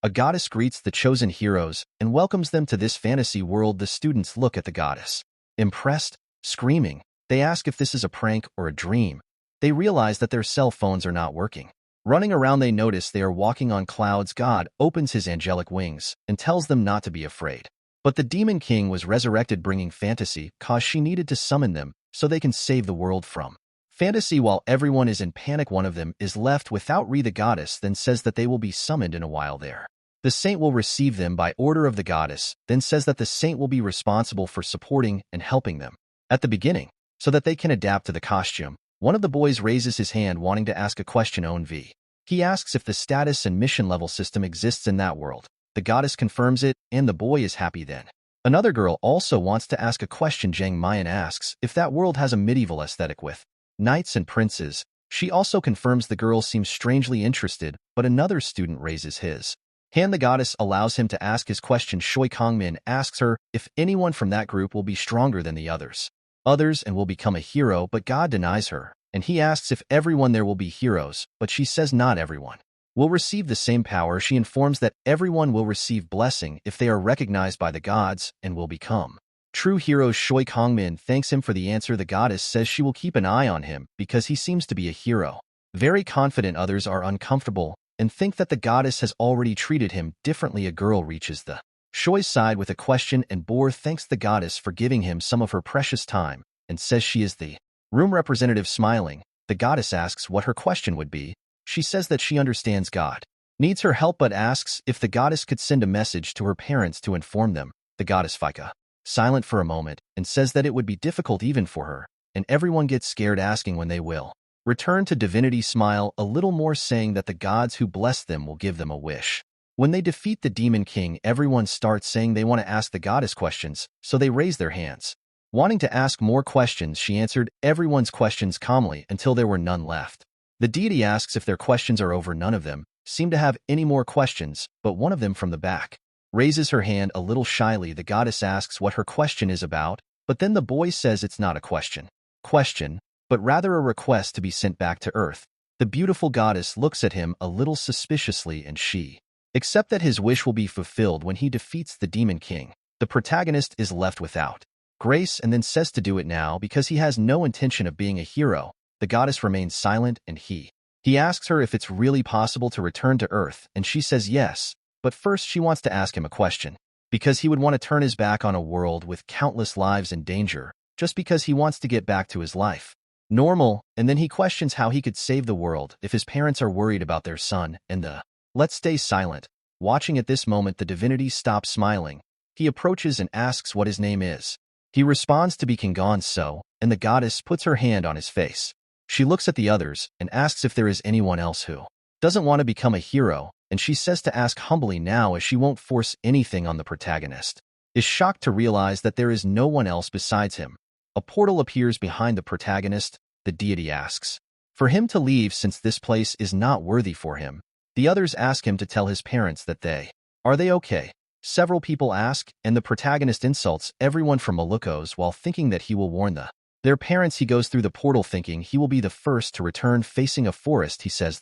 A goddess greets the chosen heroes and welcomes them to this fantasy world. The students look at the goddess. Impressed, screaming, they ask if this is a prank or a dream. They realize that their cell phones are not working. Running around, they notice they are walking on clouds. God opens his angelic wings and tells them not to be afraid. But the demon king was resurrected, bringing fantasy, cause she needed to summon them so they can save the world from fantasy. While everyone is in panic, one of them is left without the goddess then says that they will be summoned in a while there. The saint will receive them by order of the goddess, then says that the saint will be responsible for supporting and helping them at the beginning so that they can adapt to the costume. One of the boys raises his hand wanting to ask a question. He asks if the status and mission level system exists in that world. The goddess confirms it, and the boy is happy then. Another girl also wants to ask a question. Mayan asks if that world has a medieval aesthetic with knights and princes. She also confirms. The girl seems strangely interested, but another student raises his hand. The goddess allows him to ask his question. Shui Kongmin asks her if anyone from that group will be stronger than the others and will become a hero, but God denies her, and he asks if everyone there will be heroes, but she says not everyone will receive the same power. She informs that everyone will receive blessing if they are recognized by the gods and will become true heroes. Shui Kongmin thanks him for the answer. The goddess says she will keep an eye on him because he seems to be a hero. Very confident, others are uncomfortable and think that the goddess has already treated him differently. A girl reaches the Shui's side with a question, and Boar thanks the goddess for giving him some of her precious time and says she is the room representative. Smiling, the goddess asks what her question would be. She says that she understands God needs her help, but asks if the goddess could send a message to her parents to inform them. The goddess Fika silent for a moment and says that it would be difficult even for her, and everyone gets scared, asking when they will return to divinity. Smile a little more, saying that the gods who bless them will give them a wish. When they defeat the demon king, everyone starts saying they want to ask the goddess questions, so they raise their hands, wanting to ask more questions. She answered everyone's questions calmly until there were none left. The deity asks if their questions are over. None of them seem to have any more questions, but one of them from the back raises her hand a little shyly. The goddess asks what her question is about, but then the boy says it's not a question, but rather a request to be sent back to Earth. The beautiful goddess looks at him a little suspiciously, and she accepts that his wish will be fulfilled when he defeats the demon king. The protagonist is left without grace and then says to do it now because he has no intention of being a hero. The goddess remains silent, and he asks her if it's really possible to return to Earth, and she says yes, but first she wants to ask him a question, because he would want to turn his back on a world with countless lives in danger, just because he wants to get back to his life normal. And then he questions how he could save the world if his parents are worried about their son, and let's stay silent. Watching at this moment, the divinity stops smiling. He approaches and asks what his name is. He responds to be Kingon So, and the goddess puts her hand on his face. She looks at the others and asks if there is anyone else who doesn't want to become a hero, and she says to ask humbly now, as she won't force anything on the protagonist. Is shocked to realize that there is no one else besides him. A portal appears behind the protagonist. The deity asks for him to leave since this place is not worthy for him. The others ask him to tell his parents that are they okay? Several people ask, and the protagonist insults everyone from Malucos while thinking that he will warn their parents. He goes through the portal thinking he will be the first to return, facing a forest. He says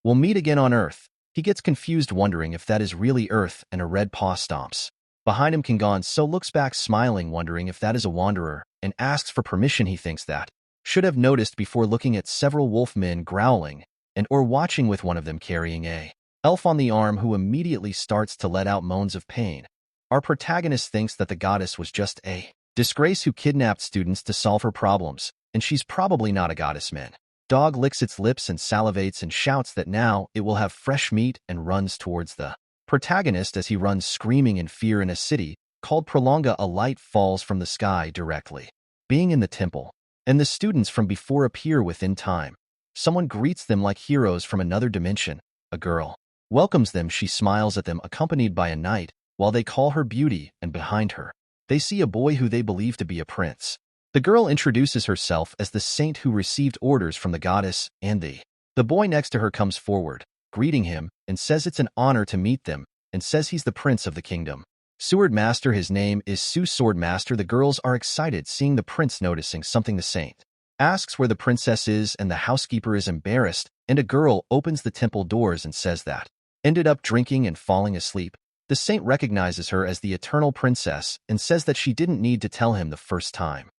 we'll meet again on Earth. He gets confused, wondering if that is really Earth, and a red paw stomps behind him. Kingon So looks back smiling, wondering if that is a wanderer, and asks for permission. He thinks that should have noticed before looking at several wolf men growling or watching, with one of them carrying a elf on the arm who immediately starts to let out moans of pain. Our protagonist thinks that the goddess was just a disgrace who kidnapped students to solve her problems, and she's probably not a goddess. Man dog licks its lips and salivates and shouts that now it will have fresh meat, and runs towards the protagonist. As he runs screaming in fear in a city called Prolonga, a light falls from the sky directly being in the temple, and the students from before appear within time. Someone greets them like heroes from another dimension. A girl welcomes them. She smiles at them, accompanied by a knight, while they call her beauty, and behind her they see a boy who they believe to be a prince. The girl introduces herself as the saint who received orders from the goddess, and the boy next to her comes forward, greeting him, and says it's an honor to meet them, and says he's the prince of the kingdom. Sword Master, his name is Su Sword Master. The girls are excited seeing the prince. Noticing something, the saint asks where the princess is, and the housekeeper is embarrassed, and a girl opens the temple doors and says that ended up drinking and falling asleep. The saint recognizes her as the eternal princess and says that she didn't need to tell him the first time.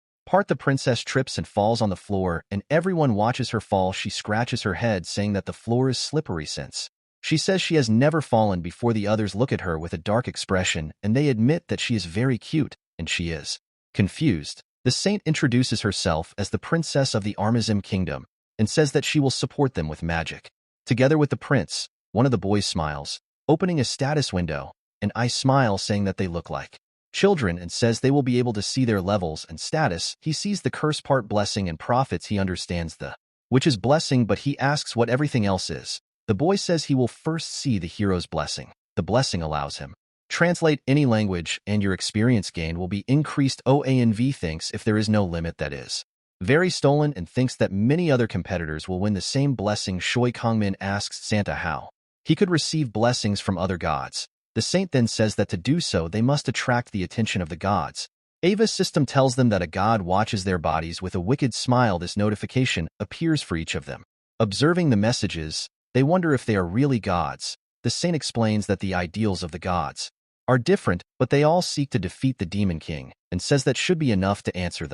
The princess trips and falls on the floor, and everyone watches her fall. She scratches her head, saying that the floor is slippery since. She says she has never fallen before. The others look at her with a dark expression, and they admit that she is very cute, and she is. Confused, the saint introduces herself as the princess of the Armazim kingdom and says that she will support them with magic. Together with the prince, one of the boys smiles, opening a status window, and I smile, saying that they look like children, and says they will be able to see their levels and status. He sees the curse part, blessing and profits. He understands the which is blessing, but he asks what everything else is. The boy says he will first see the hero's blessing. The blessing allows him translate any language, and your experience gain will be increased. OANV thinks if there is no limit, that is very stolen, and thinks that many other competitors will win the same blessing. Shui Kongmin asks Santa how he could receive blessings from other gods. The saint then says that to do so, they must attract the attention of the gods. Ava's system tells them that a god watches their bodies with a wicked smile. This notification appears for each of them. Observing the messages, they wonder if they are really gods. The saint explains that the ideals of the gods are different, but they all seek to defeat the Demon King, and says that should be enough to answer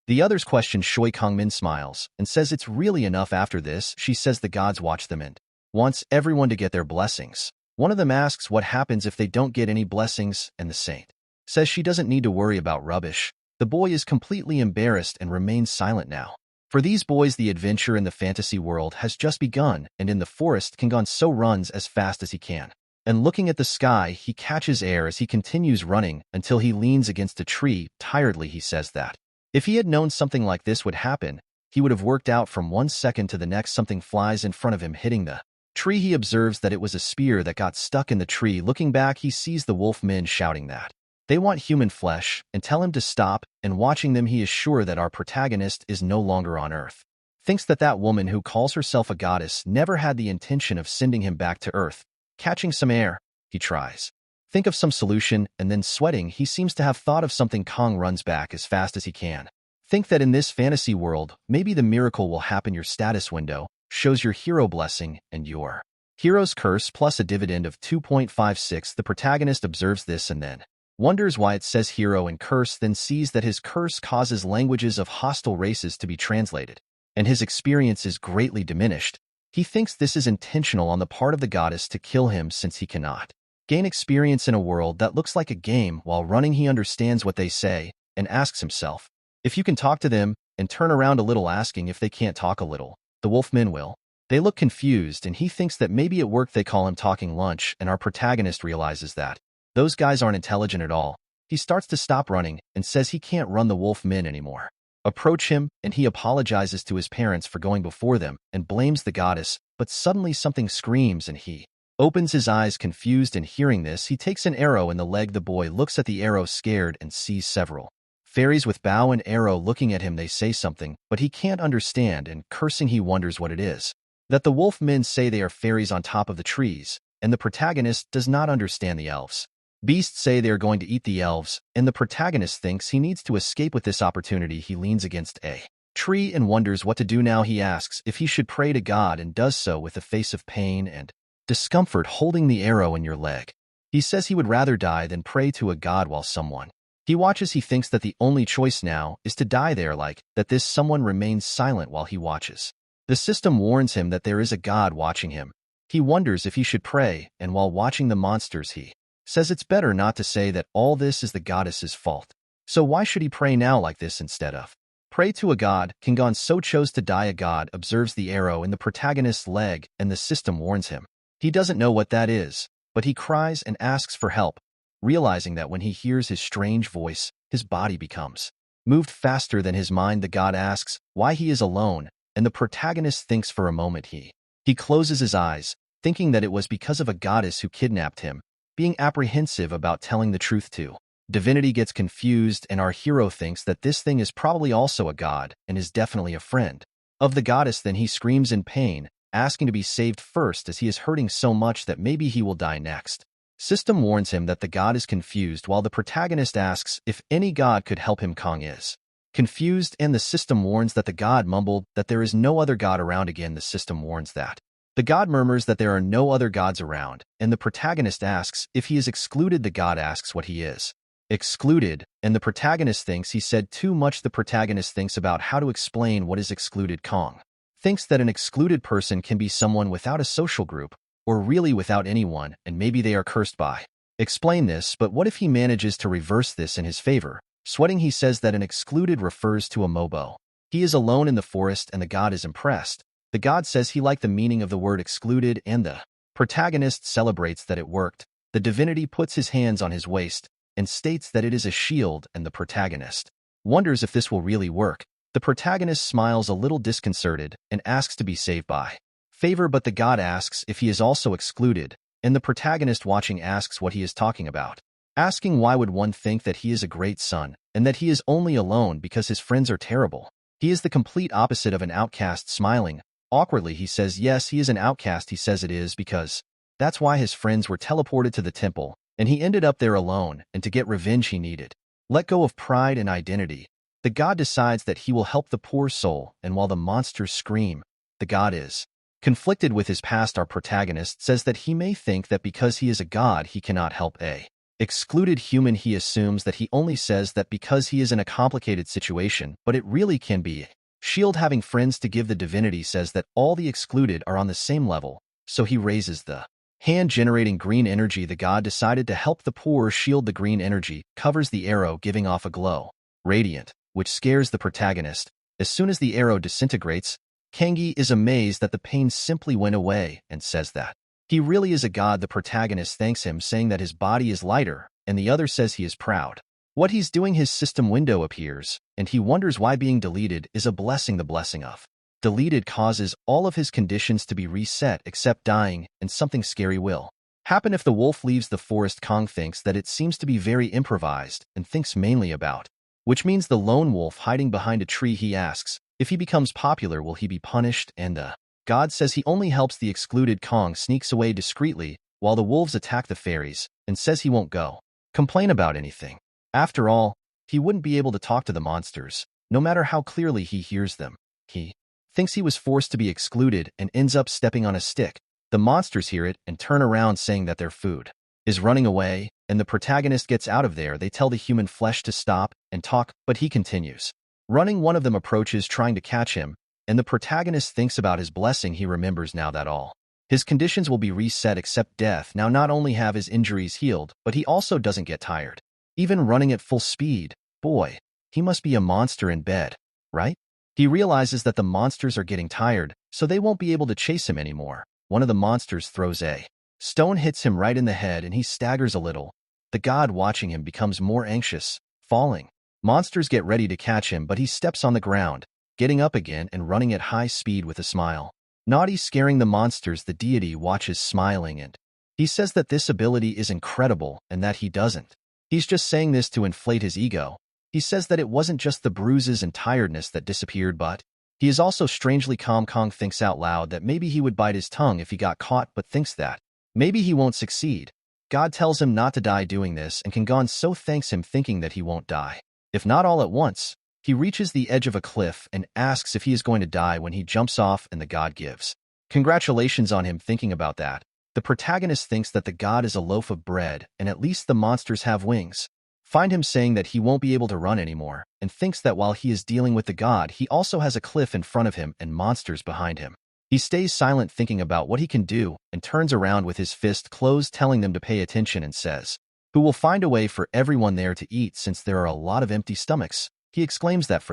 the others' question. Shui Kongmin smiles and says it's really enough. After this, she says the gods watch them and wants everyone to get their blessings. One of them asks what happens if they don't get any blessings, and the saint says she doesn't need to worry about rubbish. The boy is completely embarrassed and remains silent now. For these boys, the adventure in the fantasy world has just begun, and in the forest, King Gonzo runs as fast as he can. And looking at the sky, he catches air as he continues running until he leans against a tree. Tiredly, he says that if he had known something like this would happen, he would have worked out. From 1 second to the next, something flies in front of him, hitting the tree. He observes that it was a spear that got stuck in the tree. Looking back, he sees the wolf men shouting that they want human flesh and tell him to stop, and watching them, he is sure that our protagonist is no longer on Earth. Thinks that that woman who calls herself a goddess never had the intention of sending him back to Earth. Catching some air, he tries think of some solution, and then sweating, he seems to have thought of something. Kong runs back as fast as he can. Think that in this fantasy world, maybe the miracle will happen. Your status window shows your hero blessing and your hero's curse plus a dividend of 2.56. The protagonist observes this and then wonders why it says hero and curse, then sees that his curse causes languages of hostile races to be translated, and his experience is greatly diminished. He thinks this is intentional on the part of the goddess to kill him, since he cannot gain experience in a world that looks like a game. While running, he understands what they say and asks himself if you can talk to them, and turn around a little, asking if they can't talk a little. The wolfmen will. They look confused, and he thinks that maybe at work they call him talking lunch, and our protagonist realizes that those guys aren't intelligent at all. He starts to stop running and says he can't run. The wolfmen anymore approach him, and he apologizes to his parents for going before them and blames the goddess, but suddenly something screams and he opens his eyes confused, and hearing this, he takes an arrow in the leg. The boy looks at the arrow scared and sees several fairies with bow and arrow looking at him. They say something, but he can't understand, and cursing, he wonders what it is that the wolf men say. They are fairies on top of the trees, and the protagonist does not understand. The elves beasts say they are going to eat the elves, and the protagonist thinks he needs to escape with this opportunity. He leans against a tree and wonders what to do now. He asks if he should pray to God, and does so with a face of pain and discomfort, holding the arrow in your leg. He says he would rather die than pray to a god. While someone he watches, he thinks that the only choice now is to die there, like that. This someone remains silent while he watches. The system warns him that there is a god watching him. He wonders if he should pray, and while watching the monsters, he says it's better not to say that all this is the goddess's fault. So why should he pray now like this instead of pray to a god? King Gonzo chose to die. A god observes the arrow in the protagonist's leg, and the system warns him he doesn't know what that is, but he cries and asks for help, realizing that when he hears his strange voice, his body becomes moved faster than his mind. The god asks why he is alone, and the protagonist thinks for a moment. He closes his eyes, thinking that it was because of a goddess who kidnapped him, being apprehensive about telling the truth to divinity. Gets confused, and our hero thinks that this thing is probably also a god and is definitely a friend of the goddess. Then he screams in pain, asking to be saved first, as he is hurting so much that maybe he will die next. System warns him that the god is confused, while the protagonist asks if any god could help him. Kong is confused, and the system warns that the god mumbled that there is no other god around. Again, the system warns that The god murmurs that there are no other gods around, and the protagonist asks if he is excluded. The god asks what he is. Excluded, and the protagonist thinks he said too much. The protagonist thinks about how to explain what is excluded. Kong thinks that an excluded person can be someone without a social group, or really without anyone, and maybe they are cursed by. Explain this, but what if he manages to reverse this in his favor? Sweating, he says that an excluded refers to a mobo. He is alone in the forest and the god is impressed. The god says he liked the meaning of the word excluded and the protagonist celebrates that it worked. The divinity puts his hands on his waist and states that it is a shield, and the protagonist wonders if this will really work. The protagonist smiles a little disconcerted and asks to be saved by favor, but the god asks if he is also excluded, and the protagonist watching asks what he is talking about. Asking why would one think that he is a great son, and that he is only alone because his friends are terrible. He is the complete opposite of an outcast. Smiling awkwardly, he says yes, he is an outcast. He says it is because that's why his friends were teleported to the temple, and he ended up there alone, and to get revenge he needed let go of pride and identity. The god decides that he will help the poor soul, and while the monsters scream, the god is conflicted with his past. Our protagonist says that he may think that because he is a god he cannot help a excluded human. He assumes that he only says that because he is in a complicated situation, but it really can be shield. Having friends to give, the divinity says that all the excluded are on the same level, so he raises the hand generating green energy. The god decided to help the poor shield. The green energy covers the arrow, giving off a glow radiant, which scares the protagonist. As soon as the arrow disintegrates, Kangi is amazed that the pain simply went away and says that he really is a god. The protagonist thanks him, saying that his body is lighter, and the other says he is proud. What he's doing, his system window appears, and he wonders why being deleted is a blessing. The blessing of deleted causes all of his conditions to be reset except dying, and something scary will happen if the wolf leaves the forest. Kong thinks that it seems to be very improvised and thinks mainly about which means the lone wolf hiding behind a tree. He asks if he becomes popular, will he be punished? And the god says he only helps the excluded. Kong sneaks away discreetly while the wolves attack the fairies and says he won't go complain about anything. After all, he wouldn't be able to talk to the monsters, no matter how clearly he hears them. He thinks he was forced to be excluded and ends up stepping on a stick. The monsters hear it and turn around, saying that their food is running away, and the protagonist gets out of there. They tell the human flesh to stop and talk, but he continues running. One of them approaches, trying to catch him, and the protagonist thinks about his blessing. He remembers now that all his conditions will be reset except death. Now not only have his injuries healed, but he also doesn't get tired, even running at full speed. Boy, he must be a monster in bed, right? He realizes that the monsters are getting tired, so they won't be able to chase him anymore. One of the monsters throws a stone, hits him right in the head, and he staggers a little. The god watching him becomes more anxious, falling. Monsters get ready to catch him, but he steps on the ground, getting up again and running at high speed with a smile. Naughty, scaring the monsters. The deity watches, smiling, and he says that this ability is incredible and that he doesn't. He's just saying this to inflate his ego. He says that it wasn't just the bruises and tiredness that disappeared, but he is also strangely calm. Kong thinks out loud that maybe he would bite his tongue if he got caught, but thinks that maybe he won't succeed. God tells him not to die doing this, and Kangon so thanks him, thinking that he won't die, if not all at once. He reaches the edge of a cliff and asks if he is going to die when he jumps off, and the god gives congratulations on him. Thinking about that, the protagonist thinks that the god is a loaf of bread, and at least the monsters have wings. Find him saying that he won't be able to run anymore, and thinks that while he is dealing with the god, he also has a cliff in front of him and monsters behind him. He stays silent, thinking about what he can do, and turns around with his fist closed, telling them to pay attention, and says, "Who will find a way for everyone there to eat, since there are a lot of empty stomachs." He exclaims that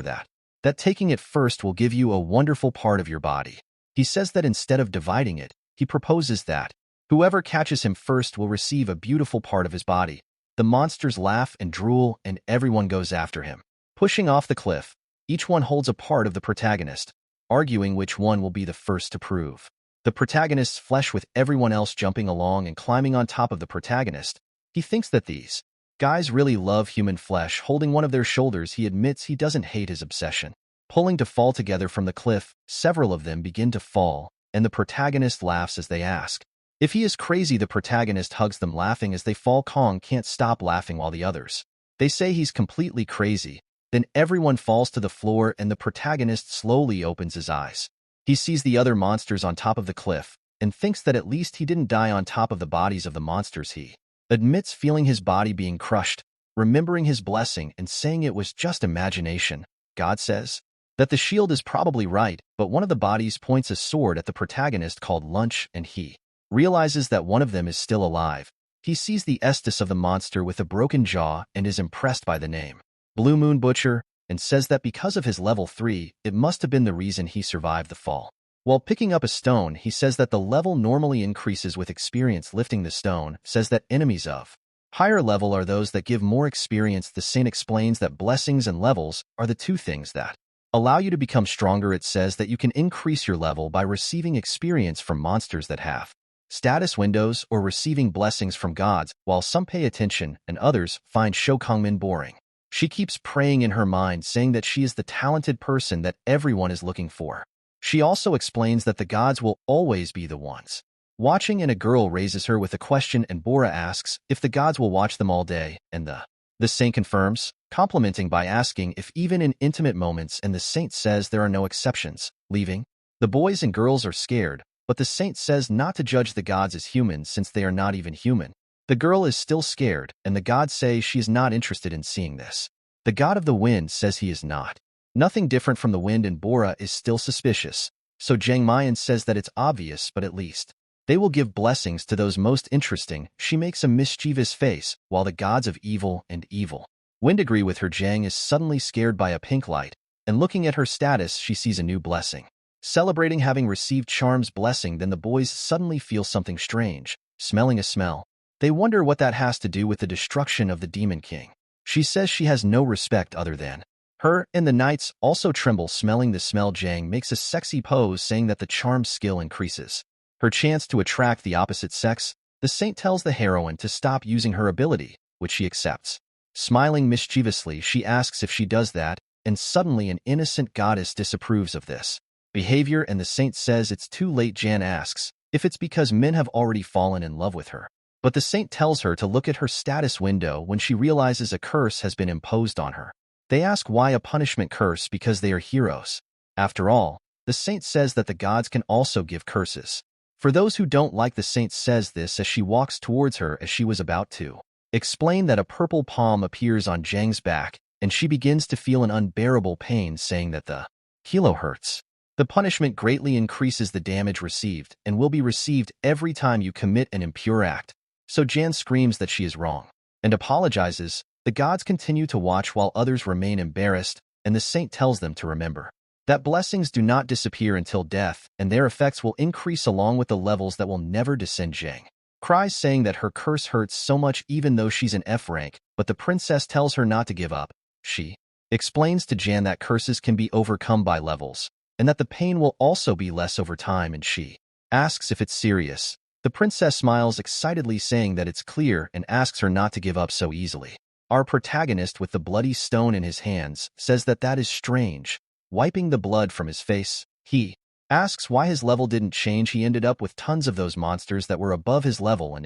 that taking it first will give you a wonderful part of your body. He says that instead of dividing it, he proposes that whoever catches him first will receive a beautiful part of his body. The monsters laugh and drool, and everyone goes after him. Pushing off the cliff, each one holds a part of the protagonist, arguing which one will be the first to prove the protagonist's flesh, with everyone else jumping along and climbing on top of the protagonist. He thinks that these guys really love human flesh. Holding one of their shoulders, he admits he doesn't hate his obsession. Pulling to fall together from the cliff, several of them begin to fall, and the protagonist laughs as they ask if he is crazy. The protagonist hugs them, laughing as they fall. Kong can't stop laughing while the others they say he's completely crazy. Then everyone falls to the floor, and the protagonist slowly opens his eyes. He sees the other monsters on top of the cliff, and thinks that at least he didn't die on top of the bodies of the monsters. He admits feeling his body being crushed, remembering his blessing and saying it was just imagination. God says that the shield is probably right, but one of the bodies points a sword at the protagonist called Lunch, and he realizes that one of them is still alive. He sees the Estes of the monster with a broken jaw and is impressed by the name Blue Moon Butcher, and says that because of his level 3, it must have been the reason he survived the fall. While picking up a stone, he says that the level normally increases with experience. Lifting the stone says that enemies of higher level are those that give more experience. The saint explains that blessings and levels are the two things that allow you to become stronger. It says that you can increase your level by receiving experience from monsters that have status windows or receiving blessings from gods, while some pay attention and others find Shokongmin boring. She keeps praying in her mind, saying that she is the talented person that everyone is looking for. She also explains that the gods will always be the ones watching, and a girl raises her with a question, and Bora asks if the gods will watch them all day, and the saint confirms, complimenting by asking if even in intimate moments, and the saint says there are no exceptions. Leaving, the boys and girls are scared, but the saint says not to judge the gods as humans since they are not even human. The girl is still scared, and the gods say she is not interested in seeing this. The god of the wind says he is not nothing different from the wind, and Bora is still suspicious. So Jiang Mayan says that it's obvious, but at least they will give blessings to those most interesting. She makes a mischievous face, while the gods of evil and evil wind agree with her. Jiang is suddenly scared by a pink light, and looking at her status, she sees a new blessing. Celebrating having received Charm's blessing, then the boys suddenly feel something strange, smelling a smell. They wonder what that has to do with the destruction of the Demon King. She says she has no respect other than her, and the knights also tremble smelling the smell. Jiang makes a sexy pose, saying that the charm skill increases her chance to attract the opposite sex. The saint tells the heroine to stop using her ability, which she accepts. Smiling mischievously, she asks if she does that, and suddenly an innocent goddess disapproves of this behavior, and the saint says it's too late. Jan asks if it's because men have already fallen in love with her, but the saint tells her to look at her status window when she realizes a curse has been imposed on her. They ask why a punishment curse, because they are heroes. After all, the saint says that the gods can also give curses. For those who don't like, the saint says this as she walks towards her, as she was about to explain that a purple palm appears on Jiang's back, and she begins to feel an unbearable pain, saying that the kilo hurts. The punishment greatly increases the damage received and will be received every time you commit an impure act. So Jan screams that she is wrong and apologizes. The gods continue to watch while others remain embarrassed, and the saint tells them to remember that blessings do not disappear until death, and their effects will increase along with the levels that will never descend. Jiang cries, saying that her curse hurts so much even though she's an F rank, but the princess tells her not to give up. She explains to Jan that curses can be overcome by levels, and that the pain will also be less over time, and she asks if it's serious. The princess smiles excitedly, saying that it's clear, and asks her not to give up so easily. Our protagonist, with the bloody stone in his hands, says that that is strange. Wiping the blood from his face, he asks why his level didn't change. He ended up with tons of those monsters that were above his level, and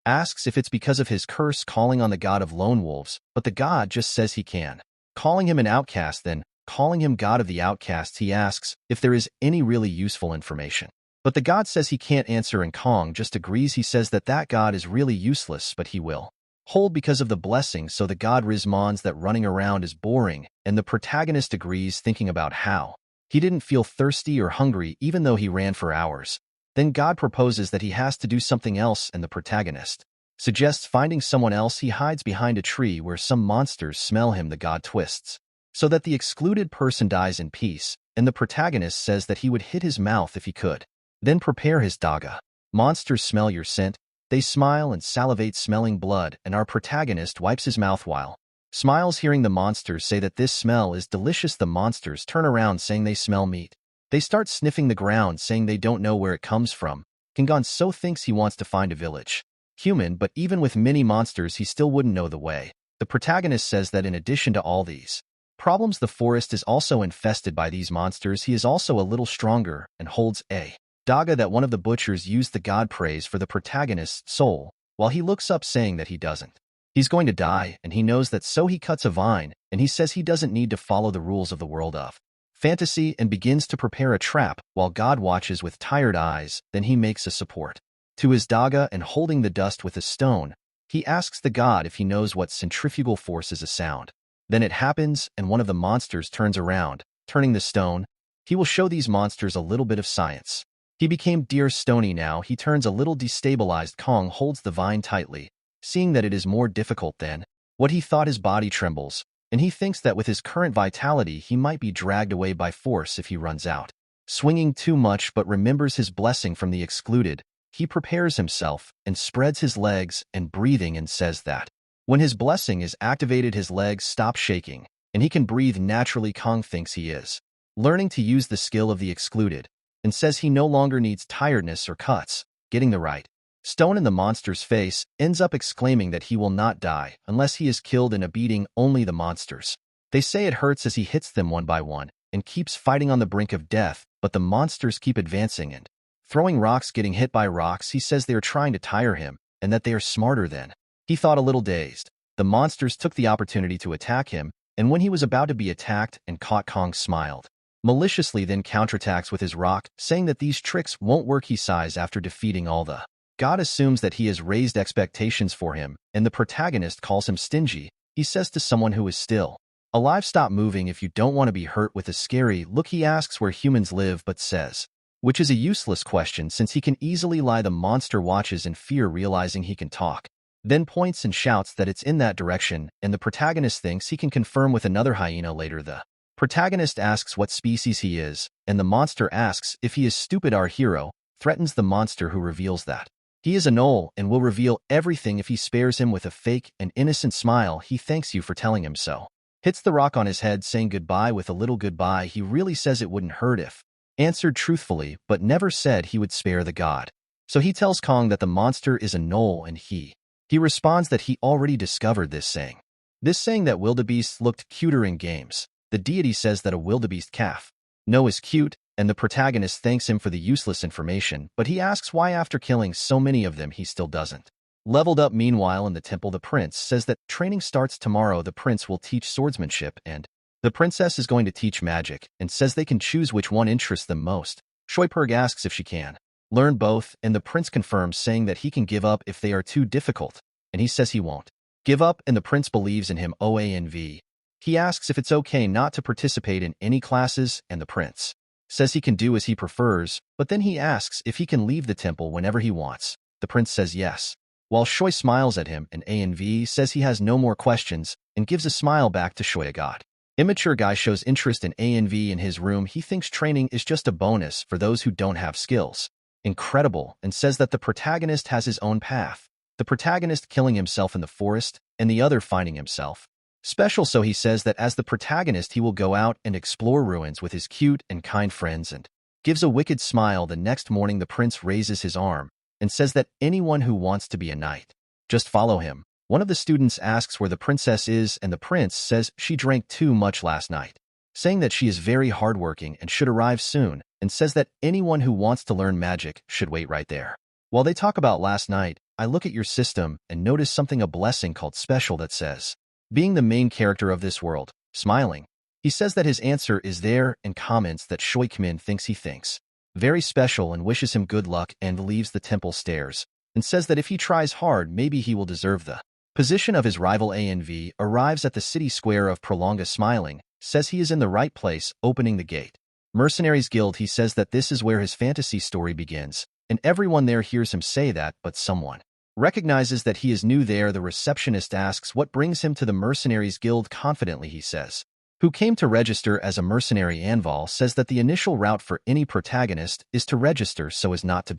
asks if it's because of his curse calling on the god of lone wolves, but the god just says he can, calling him an outcast, then calling him god of the outcasts. He asks if there is any really useful information, but the god says he can't answer, and Kong just agrees. He says that that god is really useless, but he will hold because of the blessing. So the god responds that running around is boring, and the protagonist agrees, thinking about how he didn't feel thirsty or hungry even though he ran for hours. Then God proposes that he has to do something else, and the protagonist suggests finding someone else. He hides behind a tree where some monsters smell him. The god twists so that the excluded person dies in peace, and the protagonist says that he would hit his mouth if he could, then prepare his daga. Monsters smell your scent. They smile and salivate, smelling blood, and our protagonist wipes his mouth while smiles, hearing the monsters say that this smell is delicious. The monsters turn around, saying they smell meat. They start sniffing the ground, saying they don't know where it comes from. Kingan so thinks he wants to find a village human, but even with many monsters, he still wouldn't know the way. The protagonist says that in addition to all these problems, the forest is also infested by these monsters. He is also a little stronger and holds a daga that one of the butchers used. The god prays for the protagonist's soul, while he looks up, saying that he doesn't. He's going to die, and he knows that, so he cuts a vine, and he says he doesn't need to follow the rules of the world of fantasy and begins to prepare a trap while God watches with tired eyes. Then he makes a support to his daga and holding the dust with a stone, he asks the god if he knows what centrifugal force is a sound. Then it happens and one of the monsters turns around, turning the stone. He will show these monsters a little bit of science. He became dear stony now. He turns a little destabilized. Kong holds the vine tightly, seeing that it is more difficult than what he thought. His body trembles, and he thinks that with his current vitality he might be dragged away by force if he runs out, swinging too much, but remembers his blessing from the excluded. He prepares himself and spreads his legs and breathing and says that when his blessing is activated his legs stop shaking and he can breathe naturally. Kong thinks he is learning to use the skill of the excluded and says he no longer needs tiredness or cuts. Getting the right stone in the monster's face, ends up exclaiming that he will not die unless he is killed in a beating. Only the monsters. They say it hurts as he hits them one by one and keeps fighting on the brink of death, but the monsters keep advancing and throwing rocks. Getting hit by rocks, he says they are trying to tire him and that they are smarter than he thought. A little dazed, the monsters took the opportunity to attack him, and when he was about to be attacked and caught, Kong smiled maliciously, then counterattacks with his rock, saying that these tricks won't work. He sighs after defeating all the God assumes that he has raised expectations for him, and the protagonist calls him stingy. He says to someone who is still alive, stop moving if you don't want to be hurt. With a scary look he asks where humans live, but says, which is a useless question since he can easily lie. The monster watches in fear, realizing he can talk, then points and shouts that it's in that direction, and the protagonist thinks he can confirm with another hyena. Later the protagonist asks what species he is, and the monster asks if he is stupid. Our hero threatens the monster, who reveals that he is a gnoll and will reveal everything if he spares him. With a fake and innocent smile, he thanks you for telling him so. Hits the rock on his head, saying goodbye. With a little goodbye, he really says it wouldn't hurt if answered truthfully, but never said he would spare the god. So he tells Kong that the monster is a gnoll, and he responds that he already discovered this, saying that wildebeests looked cuter in games. The deity says that a wildebeest calf is cute, and the protagonist thanks him for the useless information, but he asks why after killing so many of them he still doesn't leveled up. Meanwhile, in the temple, the prince says that training starts tomorrow. The prince will teach swordsmanship and the princess is going to teach magic, and says they can choose which one interests them most. Shoiperg asks if she can learn both, and the prince confirms, saying that he can give up if they are too difficult, and he says he won't give up, and the prince believes in him. OANV. He asks if it's okay not to participate in any classes, and the prince says he can do as he prefers, but then he asks if he can leave the temple whenever he wants. The prince says yes, while Shoi smiles at him, and ANV says he has no more questions and gives a smile back to Shoi. A god immature guy shows interest in ANV in his room. He thinks training is just a bonus for those who don't have skills. Incredible, and says that the protagonist has his own path. The protagonist killing himself in the forest, and the other finding himself special. So he says that as the protagonist he will go out and explore ruins with his cute and kind friends, and gives a wicked smile. The next morning the prince raises his arm and says that anyone who wants to be a knight, just follow him. One of the students asks where the princess is, and the prince says she drank too much last night, saying that she is very hardworking and should arrive soon, and says that anyone who wants to learn magic should wait right there. While they talk about last night, I look at your system and notice something, a blessing called special, that says, being the main character of this world, smiling. He says that his answer is there and comments that Shoi Kmin thinks he thinks very special and wishes him good luck, and leaves the temple stairs and says that if he tries hard, maybe he will deserve the position of his rival. ANV arrives at the city square of Prolonga, smiling, says he is in the right place, opening the gate. Mercenaries Guild. He says that this is where his fantasy story begins, and everyone there hears him say that, but someone recognizes that he is new there. The receptionist asks what brings him to the Mercenaries Guild. Confidently he says, who came to register as a mercenary. Anval says that the initial route for any protagonist is to register so as not to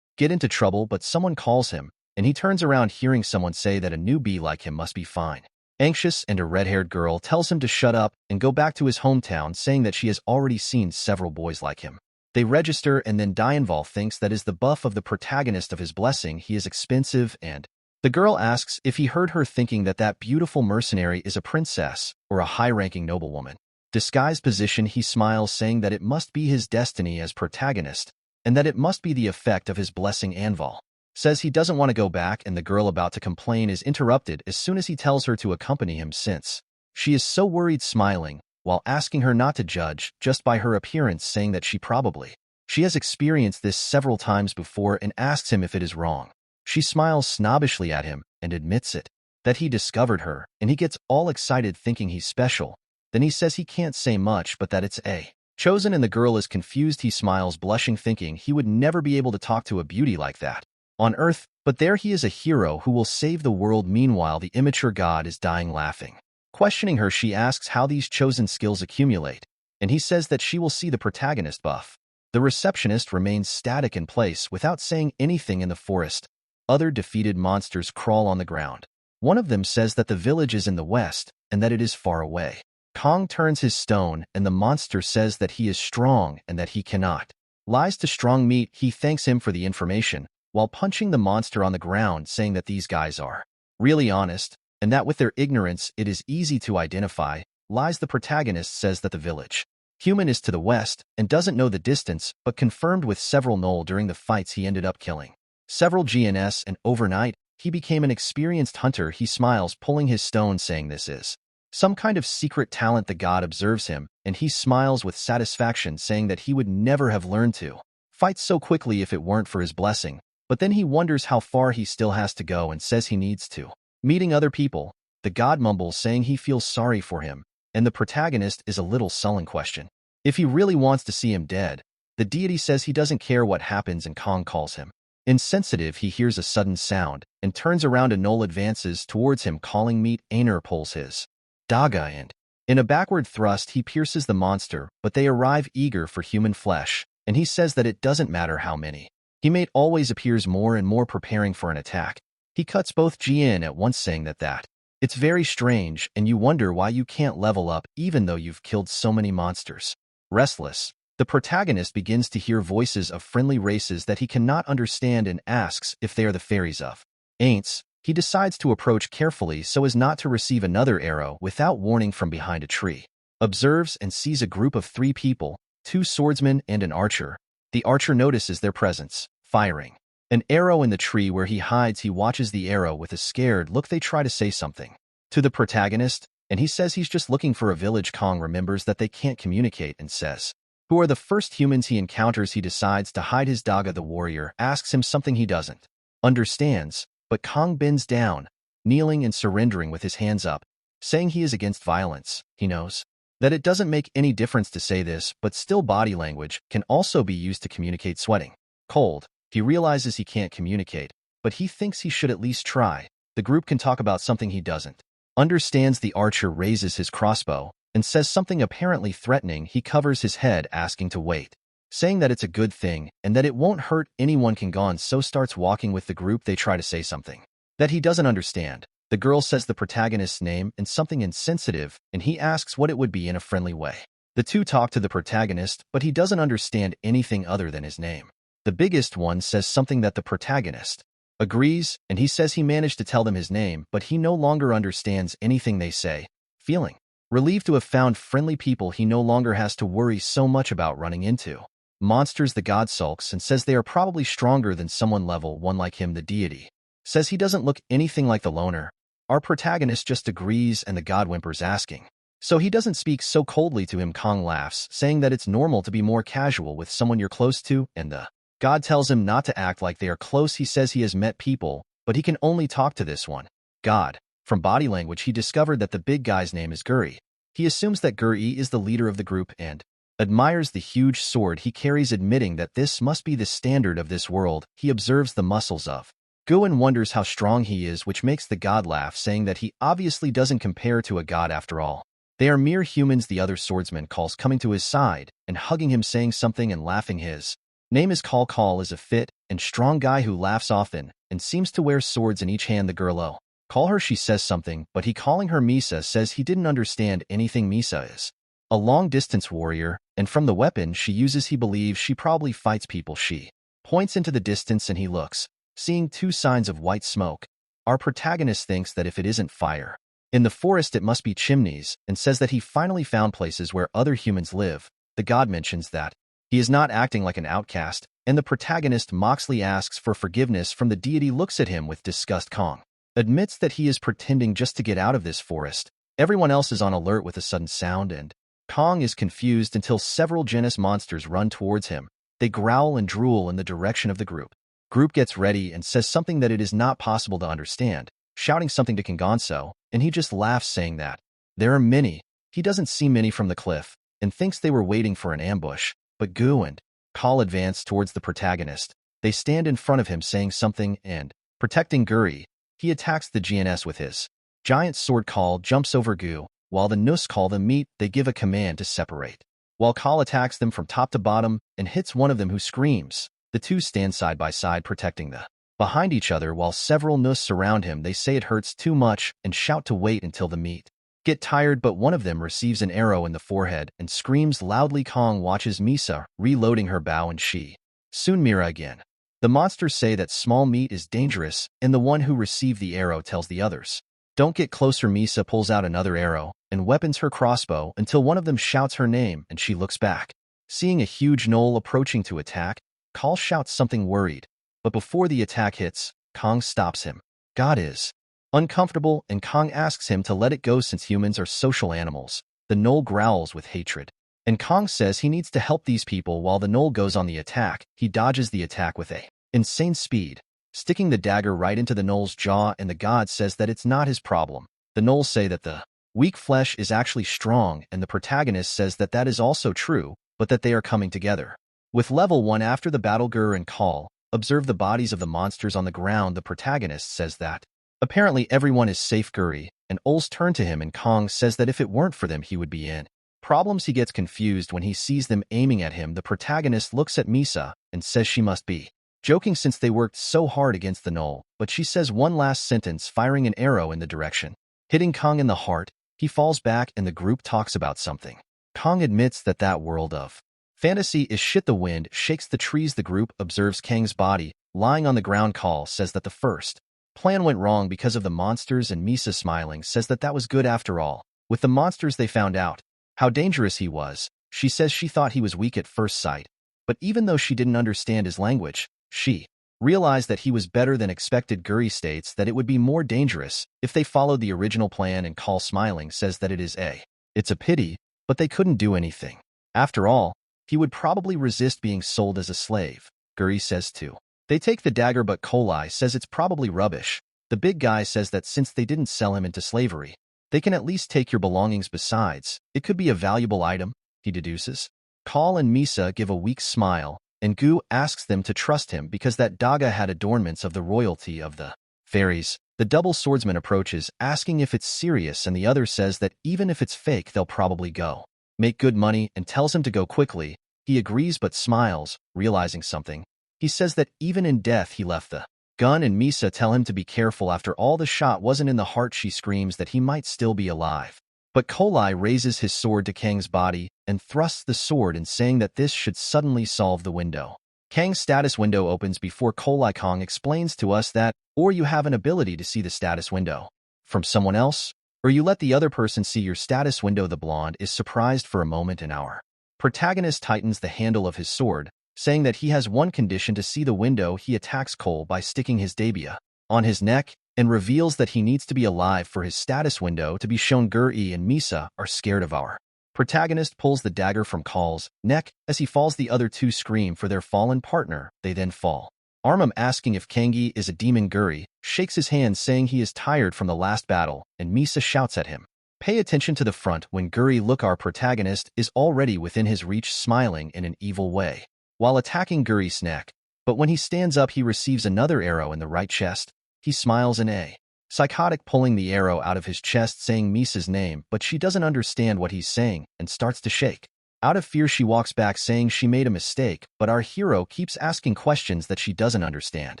get into trouble, but someone calls him, and he turns around hearing someone say that a newbie like him must be fine, anxious, and a red-haired girl tells him to shut up and go back to his hometown, saying that she has already seen several boys like him. They register, and then Dianval thinks that is the buff of the protagonist of his blessing. He is expensive, and the girl asks if he heard her, thinking that that beautiful mercenary is a princess or a high-ranking noblewoman. Disguised position. He smiles, saying that it must be his destiny as protagonist, and that it must be the effect of his blessing. Anval says he doesn't want to go back, and the girl about to complain is interrupted as soon as he tells her to accompany him, since she is so worried. Smiling, while asking her not to judge just by her appearance, saying that she has experienced this several times before, and asks him if it is wrong. She smiles snobbishly at him and admits it, that he discovered her, and he gets all excited thinking he's special. Then he says he can't say much, but that it's a chosen, and the girl is confused. He smiles, blushing, thinking he would never be able to talk to a beauty like that on Earth, but there he is, a hero who will save the world. Meanwhile, the immature god is dying laughing. Questioning her, she asks how these chosen skills accumulate, and he says that she will see the protagonist buff. The receptionist remains static in place without saying anything. In the forest, other defeated monsters crawl on the ground. One of them says that the village is in the west and that it is far away. Kong turns his stone, and the monster says that he is strong and that he cannot lies to strong meat. He thanks him for the information, while punching the monster on the ground, saying that these guys are really honest, and that with their ignorance it is easy to identify lies. The protagonist says that the village human is to the west and doesn't know the distance, but confirmed with several Knoll during the fights he ended up killing several GNS, and overnight he became an experienced hunter. He smiles, pulling his stone, saying this is some kind of secret talent. The god observes him, and he smiles with satisfaction, saying that he would never have learned to fight so quickly if it weren't for his blessing. But then he wonders how far he still has to go and says he needs to meeting other people. The god mumbles, saying he feels sorry for him, and the protagonist is a little sullen, question if he really wants to see him dead. The deity says he doesn't care what happens, and Kong calls him insensitive. He hears a sudden sound and turns around. A Knoll advances towards him, calling meat. Aner pulls his daga, and in a backward thrust he pierces the monster, but they arrive eager for human flesh, and he says that it doesn't matter how many he made, always appears more and more, preparing for an attack. He cuts both GN at once, saying that it's very strange, and you wonder why you can't level up even though you've killed so many monsters. Restless, the protagonist begins to hear voices of friendly races that he cannot understand and asks if they are the fairies of Aints. He decides to approach carefully so as not to receive another arrow without warning from behind a tree. Observes and sees a group of 3 people, 2 swordsmen and an archer. The archer notices their presence, firing an arrow in the tree where he hides. He watches the arrow with a scared look. They try to say something to the protagonist, and he says he's just looking for a village. Kong remembers that they can't communicate and says, who are the first humans he encounters. He decides to hide his daga. The warrior asks him something he doesn't understands, but Kong bends down, kneeling and surrendering with his hands up, saying he is against violence. He knows that it doesn't make any difference to say this, but still body language can also be used to communicate. Sweating cold, he realizes he can't communicate, but he thinks he should at least try. The group can talk about something he doesn't understands. The archer raises his crossbow and says something apparently threatening. He covers his head, asking to wait, saying that it's a good thing and that it won't hurt anyone. Can go on, so starts walking with the group. They try to say something that he doesn't understand. The girl says the protagonist's name and something insensitive, and he asks what it would be in a friendly way. The 2 talk to the protagonist, but he doesn't understand anything other than his name. The biggest one says something that the protagonist agrees, and he says he managed to tell them his name, but he no longer understands anything they say. Feeling relieved to have found friendly people, he no longer has to worry so much about running into monsters. The god sulks and says they are probably stronger than someone level 1 like him. The deity says he doesn't look anything like the loner. Our protagonist just agrees, and the god whimpers, asking so he doesn't speak so coldly to him. Kong laughs, saying that it's normal to be more casual with someone you're close to, and the god tells him not to act like they are close. He says he has met people, but he can only talk to this one god. From body language, he discovered that the big guy's name is Guri. He assumes that Guri is the leader of the group and admires the huge sword he carries, admitting that this must be the standard of this world. He observes the muscles of Gu and wonders how strong he is, which makes the god laugh, saying that he obviously doesn't compare to a god after all. They are mere humans. The other swordsman calls, coming to his side and hugging him, saying something and laughing. His name is Call. Call is a fit and strong guy who laughs often and seems to wear swords in each hand. The girl call her, she says something, but he, calling her Misa, says he didn't understand anything. Misa is a long-distance warrior, and from the weapon she uses he believes she probably fights people. She points into the distance and he looks, seeing 2 signs of white smoke. Our protagonist thinks that if it isn't fire in the forest, it must be chimneys, and says that he finally found places where other humans live. The god mentions that he is not acting like an outcast, and the protagonist Moxley asks for forgiveness from the deity. Looks at him with disgust. Kong admits that he is pretending just to get out of this forest. Everyone else is on alert with a sudden sound, and Kong is confused until several genus monsters run towards him. They growl and drool in the direction of the group. Group gets ready and says something that it is not possible to understand, shouting something to Kingonso, and he just laughs saying that. There are many. He doesn't see many from the cliff, and thinks they were waiting for an ambush, but Gu and Call advance towards the protagonist. They stand in front of him saying something and, protecting Guri, he attacks the GNS with his giant sword. Call jumps over Gu. While the Nus call them meet, they give a command to separate. While Call attacks them from top to bottom and hits one of them who screams, the two stand side by side protecting the behind each other while several Nus surround him. They say it hurts too much and shout to wait until the meet get tired, but one of them receives an arrow in the forehead and screams loudly. Kong watches Misa reloading her bow and she soon Mira again. The monsters say that small meat is dangerous, and the one who received the arrow tells the others, "Don't get closer." Misa pulls out another arrow and weapons her crossbow until one of them shouts her name and she looks back. Seeing a huge gnoll approaching to attack, Call shouts something worried, but before the attack hits, Kong stops him. God is uncomfortable and Kong asks him to let it go since humans are social animals. The gnoll growls with hatred, and Kong says he needs to help these people. While the gnoll goes on the attack, he dodges the attack with a insane speed, sticking the dagger right into the gnoll's jaw, and the god says that it's not his problem. The gnolls say that the weak flesh is actually strong, and the protagonist says that that is also true, but that they are coming together. With level 1 after the battle, Gur and Call observe the bodies of the monsters on the ground. The protagonist says that apparently everyone is safe. Guri and Ols turn to him and Kong says that if it weren't for them he would be in problems. He gets confused when he sees them aiming at him. The protagonist looks at Misa and says she must be joking since they worked so hard against the gnoll, but she says one last sentence, firing an arrow in the direction, hitting Kong in the heart. He falls back and the group talks about something. Kong admits that that world of fantasy is shit. The wind shakes the trees. The group observes Kang's body lying on the ground. Call says that the first plan went wrong because of the monsters, and Misa, smiling, says that that was good after all. With the monsters they found out how dangerous he was. She says she thought he was weak at first sight, but even though she didn't understand his language, she realized that he was better than expected. Guri states that it would be more dangerous if they followed the original plan, and Call, smiling, says that it's a pity, but they couldn't do anything. After all, he would probably resist being sold as a slave. Guri says too. They take the dagger, but Kolai says it's probably rubbish. The big guy says that since they didn't sell him into slavery, they can at least take your belongings. Besides, it could be a valuable item, he deduces. Call and Misa give a weak smile, and Gu asks them to trust him because that daga had adornments of the royalty of the fairies. The double swordsman approaches, asking if it's serious, and the other says that even if it's fake, they'll probably go make good money, and tells him to go quickly. He agrees but smiles, realizing something. He says that even in death he left the gun, and Misa tell him to be careful. After all, the shot wasn't in the heart. She screams that he might still be alive. But Kolai raises his sword to Kang's body and thrusts the sword in, saying that this should suddenly solve the window. Kang's status window opens before Kolai. Kong explains to us that, or you have an ability to see the status window from someone else, or you let the other person see your status window. The blonde is surprised for a moment, and our protagonist tightens the handle of his sword, saying that he has one condition to see the window. He attacks Cole by sticking his dabia on his neck and reveals that he needs to be alive for his status window to be shown. Guri and Misa are scared of our protagonist pulls the dagger from Call's neck. As he falls, the other two scream for their fallen partner. They then fall. Armam, asking if Kangi is a demon. Guri shakes his hand, saying he is tired from the last battle, and Misa shouts at him, "Pay attention to the front." When Guri look, our protagonist is already within his reach, smiling in an evil way while attacking Guri's neck. But when he stands up, he receives another arrow in the right chest. He smiles in a psychotic, pulling the arrow out of his chest, saying Misa's name, but she doesn't understand what he's saying and starts to shake. Out of fear, she walks back, saying she made a mistake, but our hero keeps asking questions that she doesn't understand.